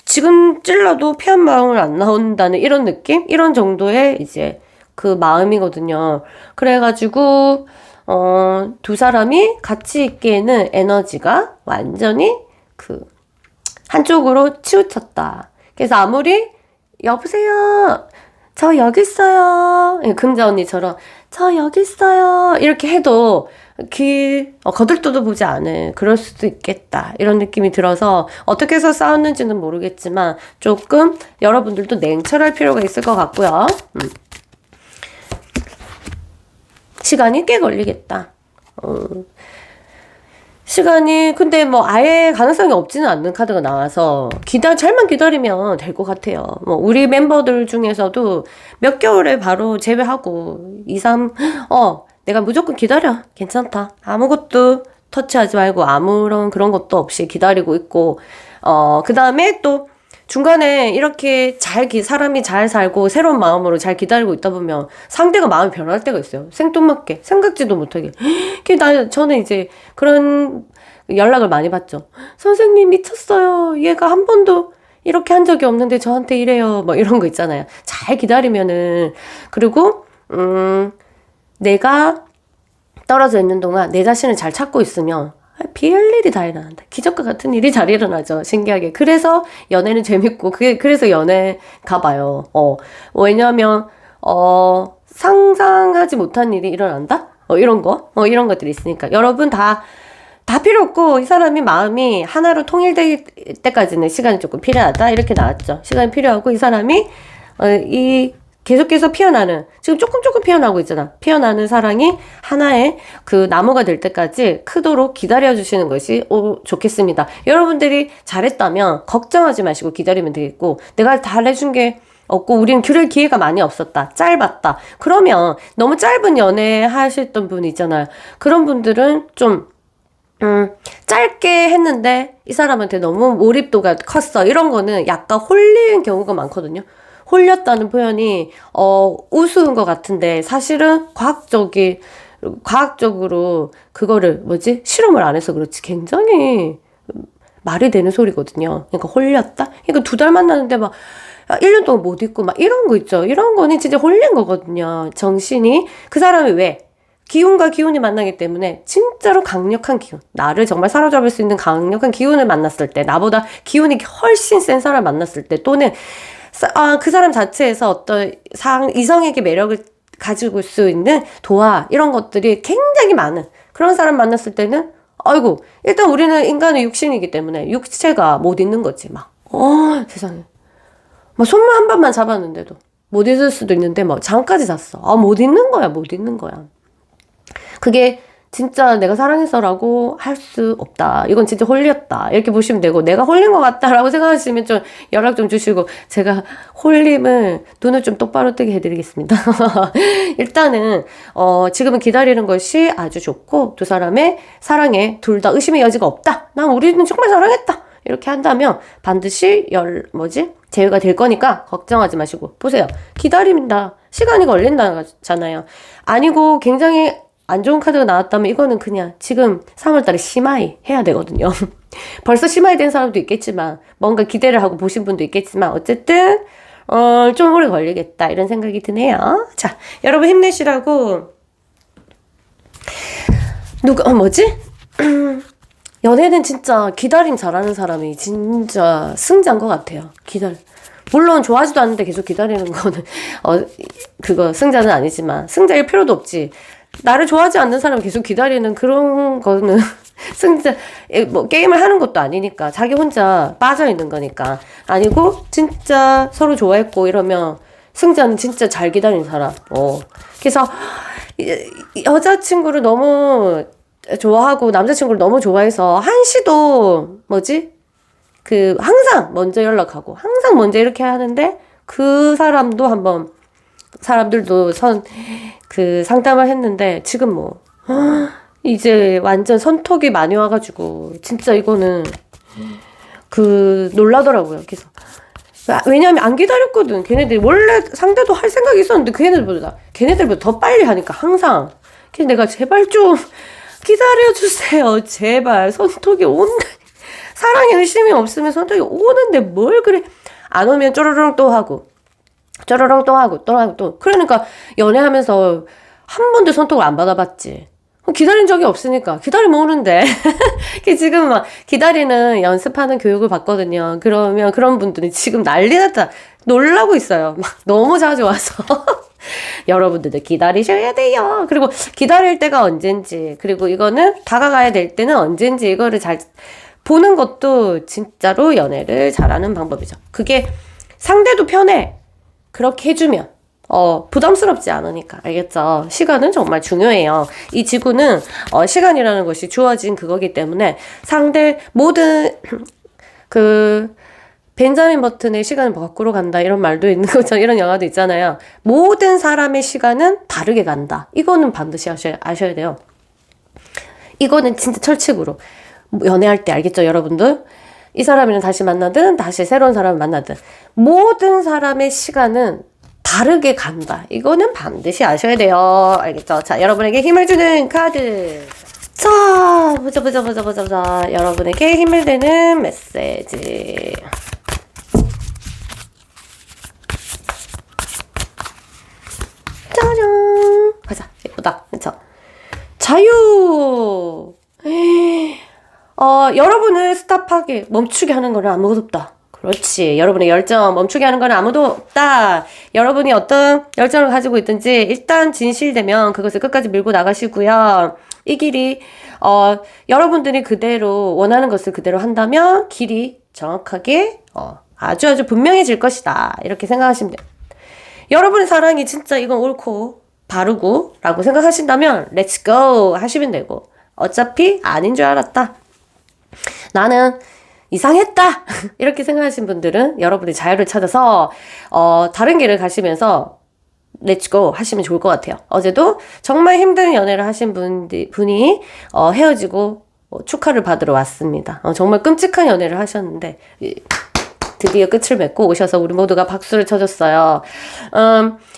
지금 찔러도 피한 마음을 안 나온다는 이런 느낌? 이런 정도의 이제 그 마음이거든요. 그래가지고 두 사람이 같이 있기에는 에너지가 완전히 한쪽으로 치우쳤다. 그래서 아무리 여보세요, 저 여기 있어요, 금자 언니처럼 저 여기 있어요 이렇게 해도 거들떠도 보지 않을, 그럴 수도 있겠다, 이런 느낌이 들어서 어떻게 해서 싸웠는지는 모르겠지만 조금 여러분들도 냉철할 필요가 있을 것 같고요. 시간이 꽤 걸리겠다. 시간이 근데 뭐 아예 가능성이 없지는 않는 카드가 나와서 잘만 기다리면 될 것 같아요. 뭐 우리 멤버들 중에서도 몇 개월에 바로 제외하고 2, 3 내가 무조건 기다려. 괜찮다. 아무것도 터치하지 말고 아무런 그런 것도 없이 기다리고 있고 그다음에 또 중간에 이렇게 사람이 잘 살고 새로운 마음으로 잘 기다리고 있다 보면 상대가 마음이 변할 때가 있어요. 생뚱맞게 생각지도 못하게. 저는 이제 그런 연락을 많이 받죠. 선생님 미쳤어요. 얘가 한 번도 이렇게 한 적이 없는데 저한테 이래요. 뭐 이런 거 있잖아요. 잘 기다리면은 그리고 내가 떨어져 있는 동안 내 자신을 잘 찾고 있으면 별일이 다 일어난다. 기적과 같은 일이 잘 일어나죠. 신기하게. 그래서 연애는 재밌고 그래서 연애 가봐요. 왜냐면 상상하지 못한 일이 일어난다? 이런 것들이 있으니까. 여러분 다 필요 없고 이 사람이 마음이 하나로 통일될 때까지는 시간이 조금 필요하다. 이렇게 나왔죠. 시간이 필요하고 이 사람이 계속해서 피어나는, 지금 조금 피어나고 있잖아. 피어나는 사랑이 하나의 그 나무가 될 때까지 크도록 기다려주시는 것이 좋겠습니다. 여러분들이 잘했다면 걱정하지 마시고 기다리면 되겠고, 내가 잘해준 게 없고 우리는 그럴 기회가 많이 없었다. 짧았다. 그러면 너무 짧은 연애 하셨던 분 있잖아요. 그런 분들은 좀 짧게 했는데 이 사람한테 너무 몰입도가 컸어. 이런 거는 약간 홀리는 경우가 많거든요. 홀렸다는 표현이 우스운 것 같은데 사실은 과학적으로 그거를 실험을 안 해서 그렇지 굉장히 말이 되는 소리거든요. 그러니까 홀렸다? 그러니까 2달 만나는데 막 1년 동안 못 있고 막 이런 거 있죠. 이런 거는 진짜 홀린 거거든요. 정신이. 그 사람이 왜? 기운과 기운이 만나기 때문에 진짜로 강력한 기운, 나를 정말 사로잡을 수 있는 강력한 기운을 만났을 때, 나보다 기운이 훨씬 센 사람을 만났을 때, 또는 그 사람 자체에서 어떤 이성에게 매력을 가지고 수 있는 도화, 이런 것들이 굉장히 많은 그런 사람 만났을 때는 아이고, 일단 우리는 인간의 육신이기 때문에 육체가 못 있는 거지. 세상에. 손만 한 번만 잡았는데도 못 있을 수도 있는데 잠까지 잤어. 못 있는 거야. 그게 진짜 내가 사랑해서라고 할 수 없다. 이건 진짜 홀렸다. 이렇게 보시면 되고, 내가 홀린 것 같다라고 생각하시면 좀 연락 좀 주시고, 제가 홀림을 눈을 좀 똑바로 뜨게 해드리겠습니다. 일단은 지금은 기다리는 것이 아주 좋고, 두 사람의 사랑에 둘 다 의심의 여지가 없다. 우리는 정말 사랑했다. 이렇게 한다면 반드시 제외가 될 거니까 걱정하지 마시고. 보세요. 기다립니다. 시간이 걸린다잖아요. 아니고 굉장히 안 좋은 카드가 나왔다면 이거는 그냥 지금 3월달에 심하이 해야 되거든요. 벌써 심하이 된 사람도 있겠지만, 뭔가 기대를 하고 보신 분도 있겠지만, 어쨌든 좀 오래 걸리겠다 이런 생각이 드네요. 자, 여러분 힘내시라고. 연애는 진짜 기다림 잘하는 사람이 진짜 승자인 것 같아요. 물론 좋아하지도 않는데 계속 기다리는 거는 그거 승자는 아니지만, 승자일 필요도 없지. 나를 좋아하지 않는 사람을 계속 기다리는 그런 거는 승자, 게임을 하는 것도 아니니까, 자기 혼자 빠져있는 거니까. 아니고 진짜 서로 좋아했고 이러면 승자는 진짜 잘 기다리는 사람. 그래서 여자친구를 너무 좋아하고 남자친구를 너무 좋아해서 한시도 항상 먼저 연락하고 항상 먼저 이렇게 하는데, 그 사람도 한번 사람들도 상담을 했는데 지금 이제 완전 선톡이 많이 와가지고 진짜 이거는 놀라더라고요. 그래서 왜냐면 안 기다렸거든. 걔네들이 원래 상대도 할 생각이 있었는데 걔네들보다 더 빨리 하니까 항상. 그래서 내가 제발 좀 기다려주세요. 제발. 선톡이 사랑에 의심이 없으면 선톡이 오는데 뭘 그래. 안 오면 쪼르릉 또 하고 또. 그러니까 연애하면서 한 번도 선톡을 안 받아봤지. 기다린 적이 없으니까. 기다리면 오는데. 지금 기다리는 연습하는 교육을 받거든요. 그러면 그런 분들은 지금 난리 났다. 놀라고 있어요. 너무 자주 와서. 여러분들도 기다리셔야 돼요. 그리고 기다릴 때가 언젠지, 그리고 이거는 다가가야 될 때는 언젠지, 이거를 잘 보는 것도 진짜로 연애를 잘하는 방법이죠. 그게 상대도 편해. 그렇게 해주면. 부담스럽지 않으니까. 알겠죠? 시간은 정말 중요해요. 이 지구는, 시간이라는 것이 주어진 그거기 때문에 상대 모든, 벤자민 버튼의 시간은 거꾸로 간다. 이런 말도 있는 것처럼 이런 영화도 있잖아요. 모든 사람의 시간은 다르게 간다. 이거는 반드시 아셔야 돼요. 이거는 진짜 철칙으로. 연애할 때 알겠죠, 여러분들? 이 사람이랑 다시 만나든 다시 새로운 사람을 만나든 모든 사람의 시간은 다르게 간다. 이거는 반드시 아셔야 돼요. 알겠죠? 자, 여러분에게 힘을 주는 카드. 자, 보자. 여러분에게 힘을 되는 메시지. 짜잔. 가자. 예쁘다. 그쵸? 자유. 여러분을 스탑하게, 멈추게 하는 거는 아무것도 없다. 그렇지. 여러분의 열정 멈추게 하는 거는 아무도 없다. 여러분이 어떤 열정을 가지고 있든지 일단 진실되면 그것을 끝까지 밀고 나가시고요. 이 길이 여러분들이 그대로 원하는 것을 그대로 한다면 길이 정확하게 아주 분명해질 것이다. 이렇게 생각하시면 돼요. 여러분의 사랑이 진짜 이건 옳고 바르고 라고 생각하신다면 렛츠 고 하시면 되고, 어차피 아닌 줄 알았다, 나는 이상했다 이렇게 생각하신 분들은 여러분의 자유를 찾아서 다른 길을 가시면서 렛츠고 하시면 좋을 것 같아요. 어제도 정말 힘든 연애를 하신 분이 헤어지고 축하를 받으러 왔습니다. 정말 끔찍한 연애를 하셨는데 드디어 끝을 맺고 오셔서 우리 모두가 박수를 쳐줬어요.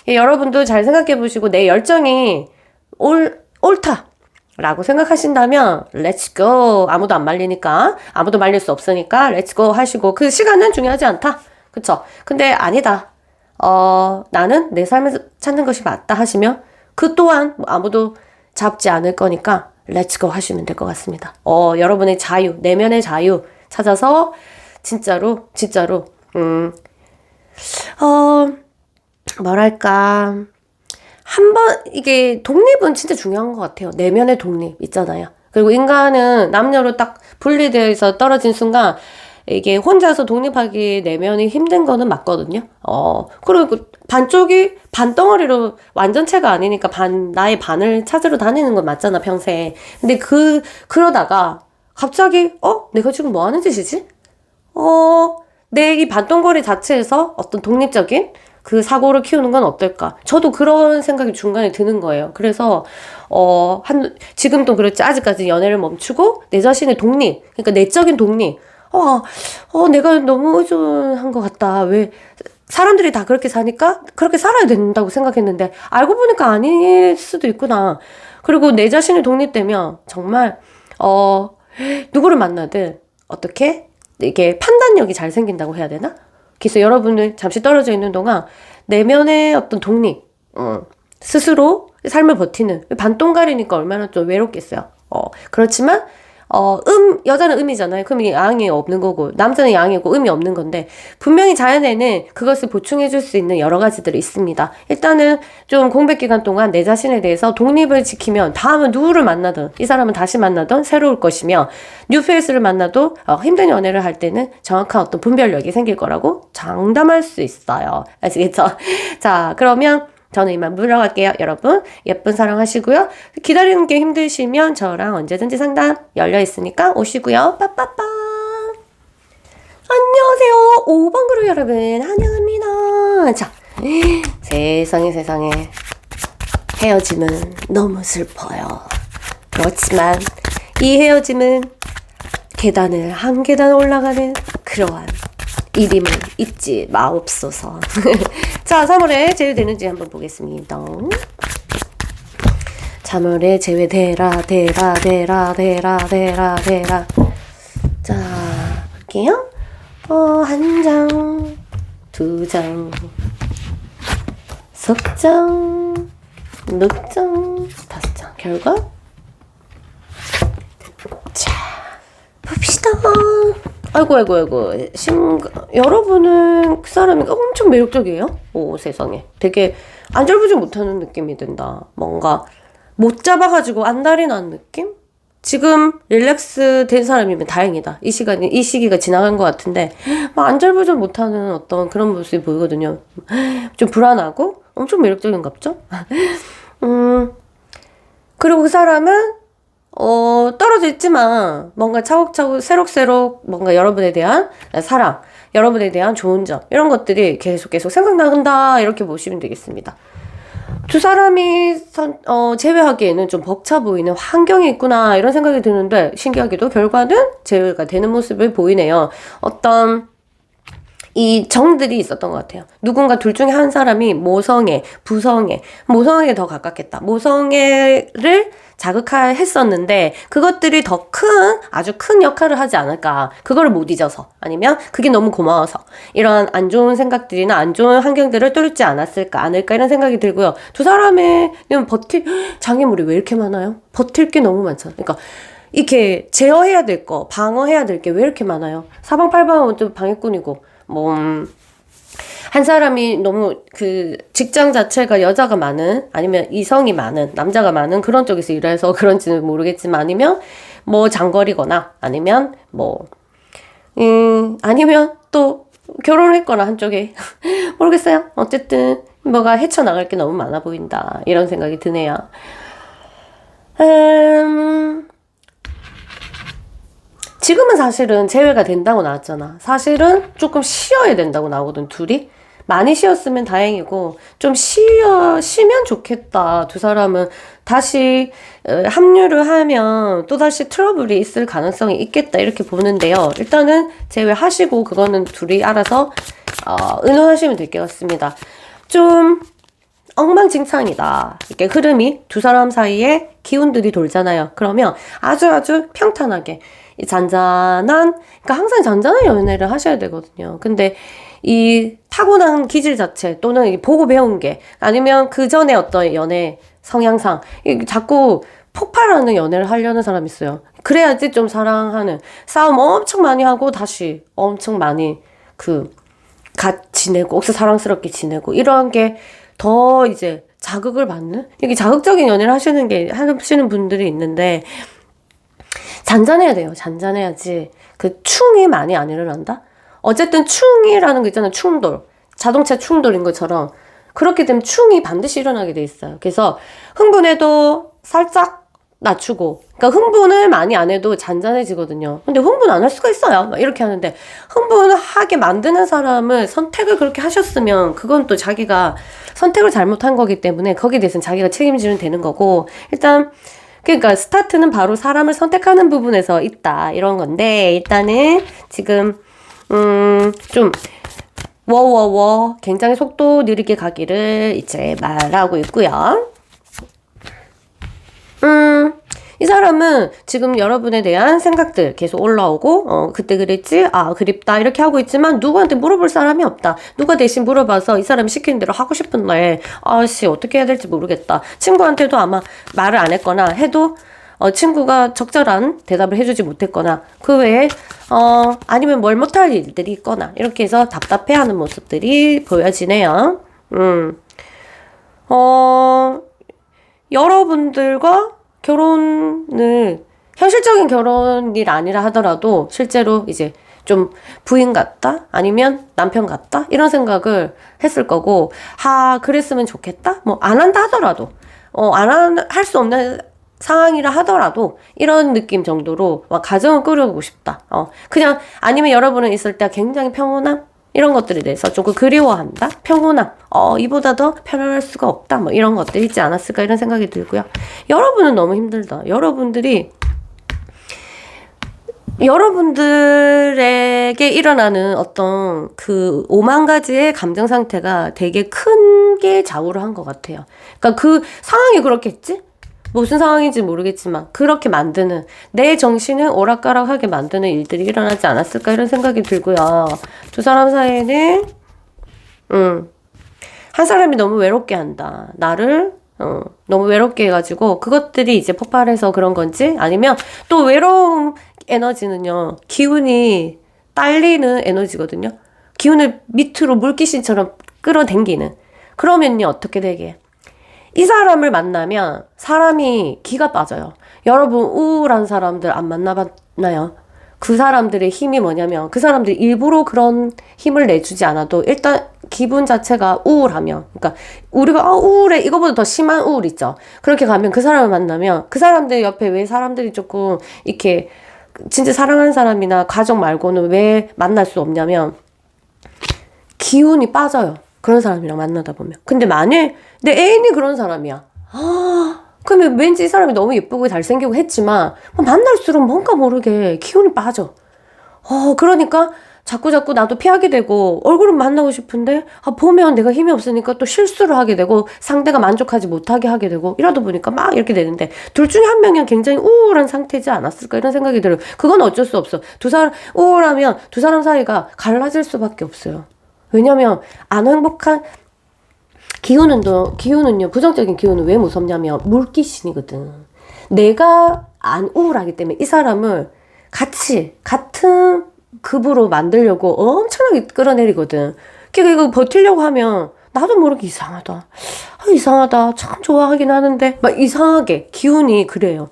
여러분도 잘 생각해 보시고 내 열정이 옳다 라고 생각하신다면 렛츠고. 아무도 안 말리니까, 아무도 말릴 수 없으니까 렛츠고 하시고, 그 시간은 중요하지 않다. 그쵸? 근데 아니다, 나는 내 삶을 찾는 것이 맞다 하시면 그 또한 아무도 잡지 않을 거니까 렛츠고 하시면 될 것 같습니다. 여러분의 자유, 내면의 자유 찾아서 진짜로 뭐랄까, 이게 독립은 진짜 중요한 것 같아요. 내면의 독립 있잖아요. 그리고 인간은 남녀로 딱 분리되어서 떨어진 순간 이게 혼자서 독립하기 내면이 힘든 거는 맞거든요. 그리고 반쪽이 반덩어리로 완전체가 아니니까 나의 반을 찾으러 다니는 건 맞잖아, 평생. 근데 그러다가 갑자기 내가 지금 뭐 하는 짓이지? 내 이 반덩어리 자체에서 어떤 독립적인 그 사고를 키우는 건 어떨까? 저도 그런 생각이 중간에 드는 거예요. 그래서 지금도 그렇지, 아직까지 연애를 멈추고 내 자신의 독립, 그러니까 내적인 독립. 내가 너무 의존한 것 같다. 왜 사람들이 다 그렇게 사니까 그렇게 살아야 된다고 생각했는데 알고 보니까 아닐 수도 있구나. 그리고 내 자신이 독립되면 정말 누구를 만나든 어떻게 이게 판단력이 잘 생긴다고 해야 되나? 그래서 여러분은 잠시 떨어져 있는 동안 내면의 어떤 독립, 스스로 삶을 버티는, 반동갈이니까 얼마나 좀 외롭겠어요. 그렇지만 여자는 음이잖아요. 그럼 양이 없는 거고, 남자는 양이고 음이 없는 건데, 분명히 자연에는 그것을 보충해줄 수 있는 여러 가지들이 있습니다. 일단은 좀 공백 기간 동안 내 자신에 대해서 독립을 지키면 다음은 누구를 만나든, 이 사람은 다시 만나든 새로울 것이며, 뉴페이스를 만나도 힘든 연애를 할 때는 정확한 어떤 분별력이 생길 거라고 장담할 수 있어요. 아시겠죠? 자, 그러면 저는 이만 물러갈게요. 여러분 예쁜 사랑하시고요. 기다리는 게 힘드시면 저랑 언제든지 상담 열려있으니까 오시고요. 빠빠빠. 안녕하세요. 5번 그룹 여러분 환영합니다. 자, 세상에 헤어짐은 너무 슬퍼요. 그렇지만 이 헤어짐은 계단을 한 계단 올라가는 그러한 일임을 잊지 마옵소서. 자, 3월에 제외되는지 한번 보겠습니다. 3월에 제외되라. 자, 볼게요. 한 장, 두 장, 석 장, 넉 장, 다섯 장. 결과? 자, 봅시다. 아이고. 여러분은 그 사람이 엄청 매력적이에요? 오, 세상에. 되게 안절부절 못하는 느낌이 든다. 뭔가 못 잡아가지고 안달이 난 느낌? 지금 릴렉스 된 사람이면 다행이다. 이 시기가 지나간 것 같은데, 막 안절부절 못하는 어떤 그런 모습이 보이거든요. 좀 불안하고 엄청 매력적인갑죠? 그리고 그 사람은, 떨어져 있지만, 뭔가 차곡차곡, 새록새록 뭔가 여러분에 대한 사랑, 여러분에 대한 좋은 점, 이런 것들이 계속 생각난다. 이렇게 보시면 되겠습니다. 두 사람이 재회하기에는 좀 벅차 보이는 환경이 있구나 이런 생각이 드는데 신기하게도 결과는 재회가 되는 모습을 보이네요. 어떤 이 정들이 있었던 것 같아요. 누군가 둘 중에 한 사람이 모성애, 부성애, 모성애에 더 가깝겠다. 모성애를 자극했었는데 그것들이 더 아주 큰 역할을 하지 않을까. 그걸 못 잊어서 아니면 그게 너무 고마워서 이런 안 좋은 생각들이나 안 좋은 환경들을 뚫지 않을까 이런 생각이 들고요. 두 사람의 장애물이 왜 이렇게 많아요? 버틸 게 너무 많잖아요. 그러니까 이렇게 제어해야 될 거, 방어해야 될 게 왜 이렇게 많아요? 사방팔방은 또 방해꾼이고 한 사람이 너무 그 직장 자체가 여자가 많은 아니면 이성이 많은 남자가 많은 그런 쪽에서 일해서 그런지는 모르겠지만 아니면 장거리거나 아니면 아니면 또 결혼을 했거나 한쪽에 모르겠어요. 어쨌든 뭐가 헤쳐나갈 게 너무 많아 보인다 이런 생각이 드네요. 지금은 사실은 재회가 된다고 나왔잖아. 사실은 조금 쉬어야 된다고 나오거든, 둘이. 많이 쉬었으면 다행이고, 좀 쉬면 좋겠다. 두 사람은 다시 합류를 하면 또다시 트러블이 있을 가능성이 있겠다. 이렇게 보는데요. 일단은 재회하시고, 그거는 둘이 알아서, 의논하시면 될 것 같습니다. 좀, 엉망진창이다. 이렇게 흐름이 두 사람 사이에 기운들이 돌잖아요. 그러면 아주 평탄하게 잔잔한, 그러니까 항상 잔잔한 연애를 하셔야 되거든요. 근데 이 타고난 기질 자체 또는 보고 배운 게 아니면 그 전에 어떤 연애 성향상 자꾸 폭발하는 연애를 하려는 사람이 있어요. 그래야지 좀 사랑하는 싸움 엄청 많이 하고 다시 엄청 많이 지내고 억수 사랑스럽게 지내고 이런 게 더 이제 자극을 받는 이게 자극적인 연애를 하시는 분들이 있는데 잔잔해야 돼요. 잔잔해야지 그 충이 많이 안 일어난다. 어쨌든 충이라는 거 있잖아요. 충돌, 자동차 충돌인 것처럼 그렇게 되면 충이 반드시 일어나게 돼 있어요. 그래서 흥분해도 살짝 낮추고, 그러니까 흥분을 많이 안 해도 잔잔해지거든요. 근데 흥분 안 할 수가 있어요. 막 이렇게 하는데 흥분하게 만드는 사람을 선택을 그렇게 하셨으면 그건 또 자기가 선택을 잘못한 거기 때문에 거기에 대해서는 자기가 책임지면 되는 거고, 일단 그러니까 스타트는 바로 사람을 선택하는 부분에서 있다 이런 건데, 일단은 지금 좀 워워워 굉장히 속도 느리게 가기를 이제 말하고 있고요. 이 사람은 지금 여러분에 대한 생각들 계속 올라오고, 그때 그랬지? 아, 그립다. 이렇게 하고 있지만, 누구한테 물어볼 사람이 없다. 누가 대신 물어봐서 이 사람이 시키는 대로 하고 싶은데, 어떻게 해야 될지 모르겠다. 친구한테도 아마 말을 안 했거나, 해도, 친구가 적절한 대답을 해주지 못했거나, 그 외에, 아니면 뭘 못할 일들이 있거나, 이렇게 해서 답답해하는 모습들이 보여지네요. 여러분들과 결혼을 현실적인 결혼일 아니라 하더라도 실제로 이제 좀 부인 같다 아니면 남편 같다 이런 생각을 했을 거고, 그랬으면 좋겠다 안 한다 하더라도 할 수 없는 상황이라 하더라도 이런 느낌 정도로 가정을 꾸려보고 싶다. 그냥 아니면 여러분은 있을 때 굉장히 평온함 이런 것들에 대해서 조금 그리워한다? 평온함. 이보다 더 편안할 수가 없다. 이런 것들이 있지 않았을까 이런 생각이 들고요. 여러분은 너무 힘들다. 여러분들에게 일어나는 어떤 그 5만 가지의 감정 상태가 되게 큰 게 좌우를 한 것 같아요. 그러니까 그 상황이 그렇겠지? 무슨 상황인지 모르겠지만 그렇게 만드는, 내 정신을 오락가락하게 만드는 일들이 일어나지 않았을까 이런 생각이 들고요. 두 사람 사이에는 한 사람이 너무 외롭게 한다. 나를 너무 외롭게 해가지고 그것들이 이제 폭발해서 그런 건지, 아니면 또 외로움 에너지는요, 기운이 딸리는 에너지거든요. 기운을 밑으로 물귀신처럼 끌어당기는. 그러면요 어떻게 되게, 이 사람을 만나면 사람이 기가 빠져요. 여러분 우울한 사람들 안 만나봤나요? 그 사람들의 힘이 뭐냐면 그 사람들이 일부러 그런 힘을 내주지 않아도 일단 기분 자체가 우울하면, 그러니까 우리가 우울해 이거보다 더 심한 우울 있죠. 그렇게 가면 그 사람을 만나면 그 사람들 옆에 왜 사람들이 조금 이렇게 진짜 사랑하는 사람이나 가족 말고는 왜 만날 수 없냐면 기운이 빠져요. 그런 사람이랑 만나다 보면. 근데 만일 내 애인이 그런 사람이야. 그러면 왠지 이 사람이 너무 예쁘고 잘생기고 했지만 만날수록 뭔가 모르게 기운이 빠져. 그러니까 자꾸 나도 피하게 되고 얼굴은 만나고 싶은데 보면 내가 힘이 없으니까 또 실수를 하게 되고 상대가 만족하지 못하게 하게 되고 이러다 보니까 막 이렇게 되는데 둘 중에 한 명이 굉장히 우울한 상태지 않았을까 이런 생각이 들어요. 그건 어쩔 수 없어. 두 사람 우울하면 두 사람 사이가 갈라질 수밖에 없어요. 왜냐면 안 행복한 기운은요, 부정적인 기운은 왜 무섭냐면 물귀신이거든. 내가 안 우울하기 때문에 이 사람을 같은 급으로 만들려고 엄청나게 끌어내리거든. 그러니까 이거 버티려고 하면 나도 모르게 이상하다. 이상하다. 참 좋아하긴 하는데 막 이상하게 기운이 그래요.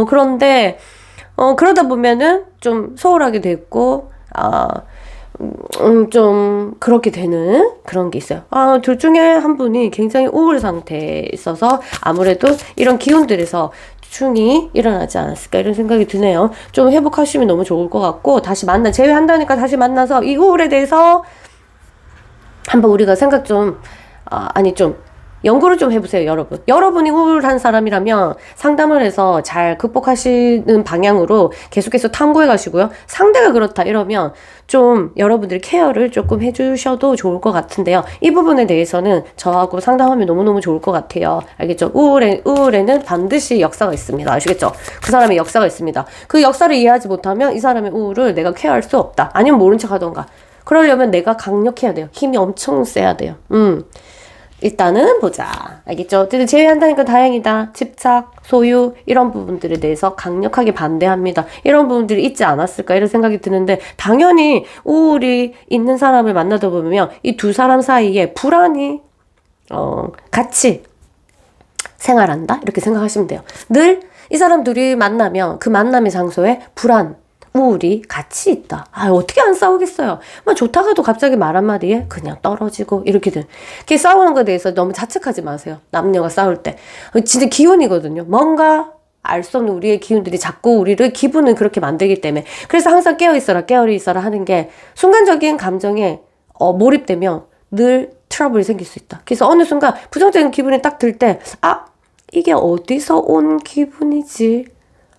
그런데 그러다 보면은 좀 소홀하게 됐고 좀 그렇게 되는 그런 게 있어요. 둘 중에 한 분이 굉장히 우울 상태에 있어서 아무래도 이런 기운들에서 충이 일어나지 않았을까 이런 생각이 드네요. 좀 회복하시면 너무 좋을 것 같고 제외한다니까 다시 만나서 이 우울에 대해서 한번 우리가 생각 좀 연구를 좀 해보세요, 여러분. 여러분이 우울한 사람이라면 상담을 해서 잘 극복하시는 방향으로 계속해서 탐구해 가시고요. 상대가 그렇다 이러면 좀 여러분들이 케어를 조금 해주셔도 좋을 것 같은데요. 이 부분에 대해서는 저하고 상담하면 너무너무 좋을 것 같아요. 알겠죠? 우울에는 반드시 역사가 있습니다. 아시겠죠? 그 사람의 역사가 있습니다. 그 역사를 이해하지 못하면 이 사람의 우울을 내가 케어할 수 없다. 아니면 모른 척 하던가. 그러려면 내가 강력해야 돼요. 힘이 엄청 세야 돼요. 일단은 보자. 알겠죠? 어쨌든 제외한다니까 다행이다. 집착, 소유 이런 부분들에 대해서 강력하게 반대합니다. 이런 부분들이 있지 않았을까 이런 생각이 드는데 당연히 우울이 있는 사람을 만나다 보면 이 두 사람 사이에 불안이 같이 생활한다? 이렇게 생각하시면 돼요. 늘 이 사람 둘이 만나면 그 만남의 장소에 불안, 우울이 같이 있다. 어떻게 안 싸우겠어요. 좋다가도 갑자기 말 한마디에 그냥 떨어지고 이렇게 돼. 이렇게 싸우는 것에 대해서 너무 자책하지 마세요. 남녀가 싸울 때. 진짜 기운이거든요. 뭔가 알 수 없는 우리의 기운들이 자꾸 우리를 기분을 그렇게 만들기 때문에. 그래서 항상 깨어있어라 하는 게 순간적인 감정에 몰입되면 늘 트러블이 생길 수 있다. 그래서 어느 순간 부정적인 기분이 딱 들 때 이게 어디서 온 기분이지?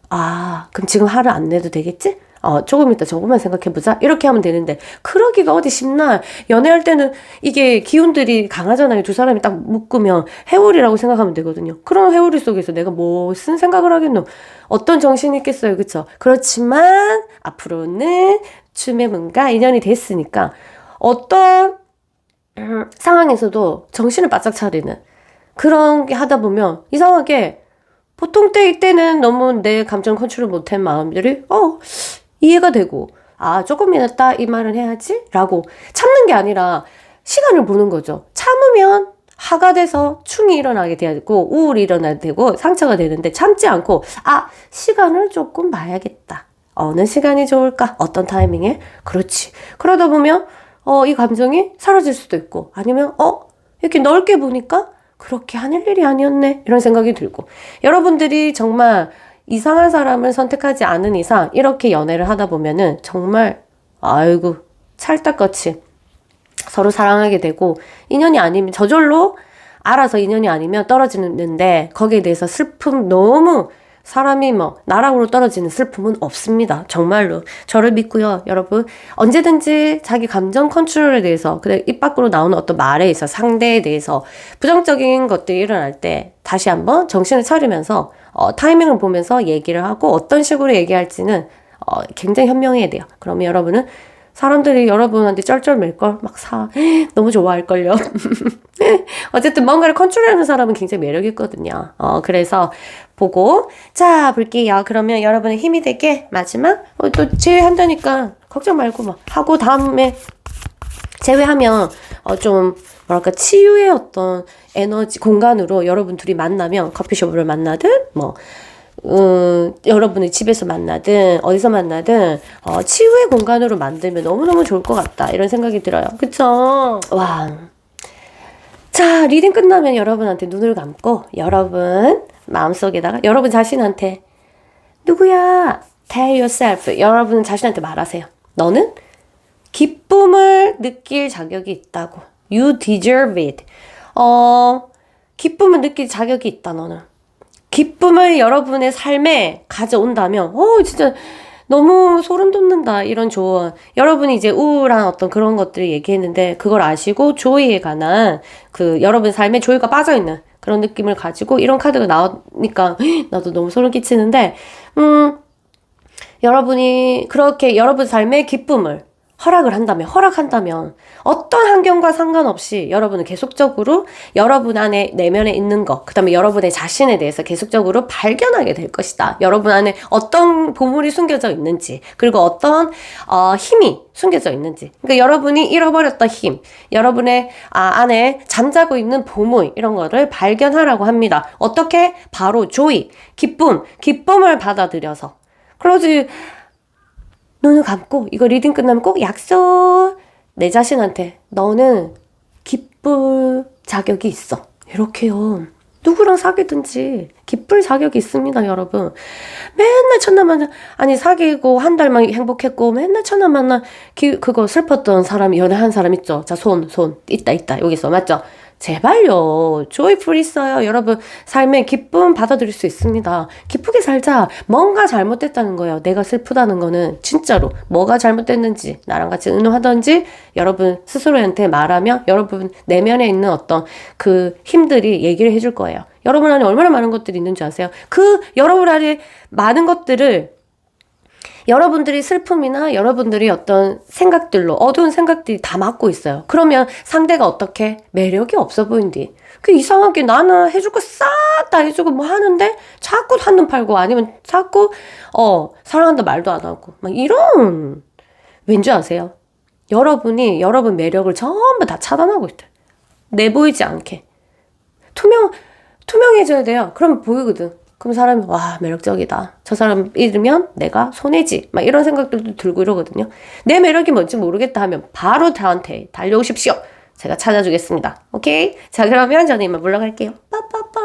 그럼 지금 화를 안 내도 되겠지? 조금 이따 저것만 생각해보자. 이렇게 하면 되는데, 그러기가 어디 쉽나? 연애할 때는 이게 기운들이 강하잖아요. 두 사람이 딱 묶으면 해오리라고 생각하면 되거든요. 그런 해오리 속에서 내가 무슨 생각을 하겠노? 어떤 정신이 있겠어요. 그쵸? 그렇지만, 앞으로는 추매문과 인연이 됐으니까, 어떤 상황에서도 정신을 바짝 차리는 그런 게 하다 보면, 이상하게, 보통 이때는 너무 내 감정 컨트롤 못한 마음들이 이해가 되고 조금 이랬다 이 말은 해야지 라고 참는 게 아니라 시간을 보는 거죠. 참으면 하가 돼서 충이 일어나게 되고 우울이 일어나게 되고 상처가 되는데 참지 않고 시간을 조금 봐야겠다. 어느 시간이 좋을까? 어떤 타이밍에? 그렇지. 그러다 보면 이 감정이 사라질 수도 있고 아니면 이렇게 넓게 보니까 그렇게 하늘 일이 아니었네 이런 생각이 들고 여러분들이 정말 이상한 사람을 선택하지 않은 이상 이렇게 연애를 하다 보면은 정말 찰떡같이 서로 사랑하게 되고 인연이 아니면 저절로 알아서 인연이 아니면 떨어지는데 거기에 대해서 슬픔 너무 사람이 나락으로 떨어지는 슬픔은 없습니다. 정말로. 저를 믿고요. 여러분 언제든지 자기 감정 컨트롤에 대해서 입 밖으로 나오는 어떤 말에 있어 상대에 대해서 부정적인 것들이 일어날 때 다시 한번 정신을 차리면서 타이밍을 보면서 얘기를 하고 어떤 식으로 얘기할지는 굉장히 현명해야 돼요. 그러면 여러분은 사람들이 여러분한테 쩔쩔맬걸 너무 좋아할걸요. 어쨌든 뭔가를 컨트롤하는 사람은 굉장히 매력 있거든요. 그래서 보고 볼게요. 그러면 여러분의 힘이 되게 마지막 또 제외한다니까 걱정 말고 하고 다음에 제외하면 좀 치유의 어떤 에너지 공간으로 여러분 둘이 만나면 커피숍을 만나든 여러분이 집에서 만나든 어디서 만나든 치유의 공간으로 만들면 너무너무 좋을 것 같다 이런 생각이 들어요. 그쵸? 와. 자, 리딩 끝나면 여러분한테 눈을 감고 여러분 마음속에다가 여러분 자신한테 누구야? Tell yourself. 여러분 자신한테 말하세요. 너는 기쁨을 느낄 자격이 있다고. You deserve it. 기쁨을 느낄 자격이 있다, 너는. 기쁨을 여러분의 삶에 가져온다면, 진짜 너무 소름 돋는다, 이런 조언. 여러분이 이제 우울한 어떤 그런 것들을 얘기했는데, 그걸 아시고 조이에 관한 여러분 삶에 조이가 빠져있는 그런 느낌을 가지고 이런 카드가 나오니까, 나도 너무 소름 끼치는데, 여러분이 그렇게 여러분 삶의 기쁨을 허락한다면 어떤 환경과 상관없이 여러분은 계속적으로 여러분 안에 내면에 있는 것, 그 다음에 여러분의 자신에 대해서 계속적으로 발견하게 될 것이다. 여러분 안에 어떤 보물이 숨겨져 있는지, 그리고 어떤 힘이 숨겨져 있는지, 그러니까 여러분이 잃어버렸던 힘, 여러분의 안에 잠자고 있는 보물, 이런 거를 발견하라고 합니다. 어떻게? 바로 조이, 기쁨을 받아들여서. 그러지, 눈을 감고 이거 리딩 끝나면 꼭 약속. 내 자신한테 너는 기쁠 자격이 있어. 이렇게요. 누구랑 사귀든지 기쁠 자격이 있습니다, 여러분. 맨날 첫날 만나, 사귀고 한 달만 행복했고 맨날 첫날 만나 그거 슬펐던 사람이 연애한 사람 있죠. 자, 손 있다 여기서 맞죠? 제발요. 조이풀 있어요. 여러분 삶에 기쁨 받아들일 수 있습니다. 기쁘게 살자. 뭔가 잘못됐다는 거예요. 내가 슬프다는 거는 진짜로 뭐가 잘못됐는지 나랑 같이 의논하던지 여러분 스스로한테 말하면 여러분 내면에 있는 어떤 그 힘들이 얘기를 해줄 거예요. 여러분 안에 얼마나 많은 것들이 있는 줄 아세요? 여러분 안에 많은 것들을 여러분들이 슬픔이나 여러분들이 어떤 생각들로 어두운 생각들이 다 막고 있어요. 그러면 상대가 어떻게? 매력이 없어 보인디. 이상하게 나는 해줄 거 싹 다 해주고 뭐 하는데 자꾸 한눈 팔고 아니면 자꾸 사랑한다 말도 안 하고 막 이런. 왠지 아세요? 여러분이 여러분 매력을 전부 다 차단하고 있대요. 내보이지 않게. 투명해져야 돼요. 그러면 보이거든. 그럼 사람이 와 매력적이다. 저 사람 잃으면 내가 손해지. 막 이런 생각들도 들고 이러거든요. 내 매력이 뭔지 모르겠다 하면 바로 저한테 달려오십시오. 제가 찾아주겠습니다. 오케이? 자, 그러면 저는 이만 물러갈게요. 빠빠빠.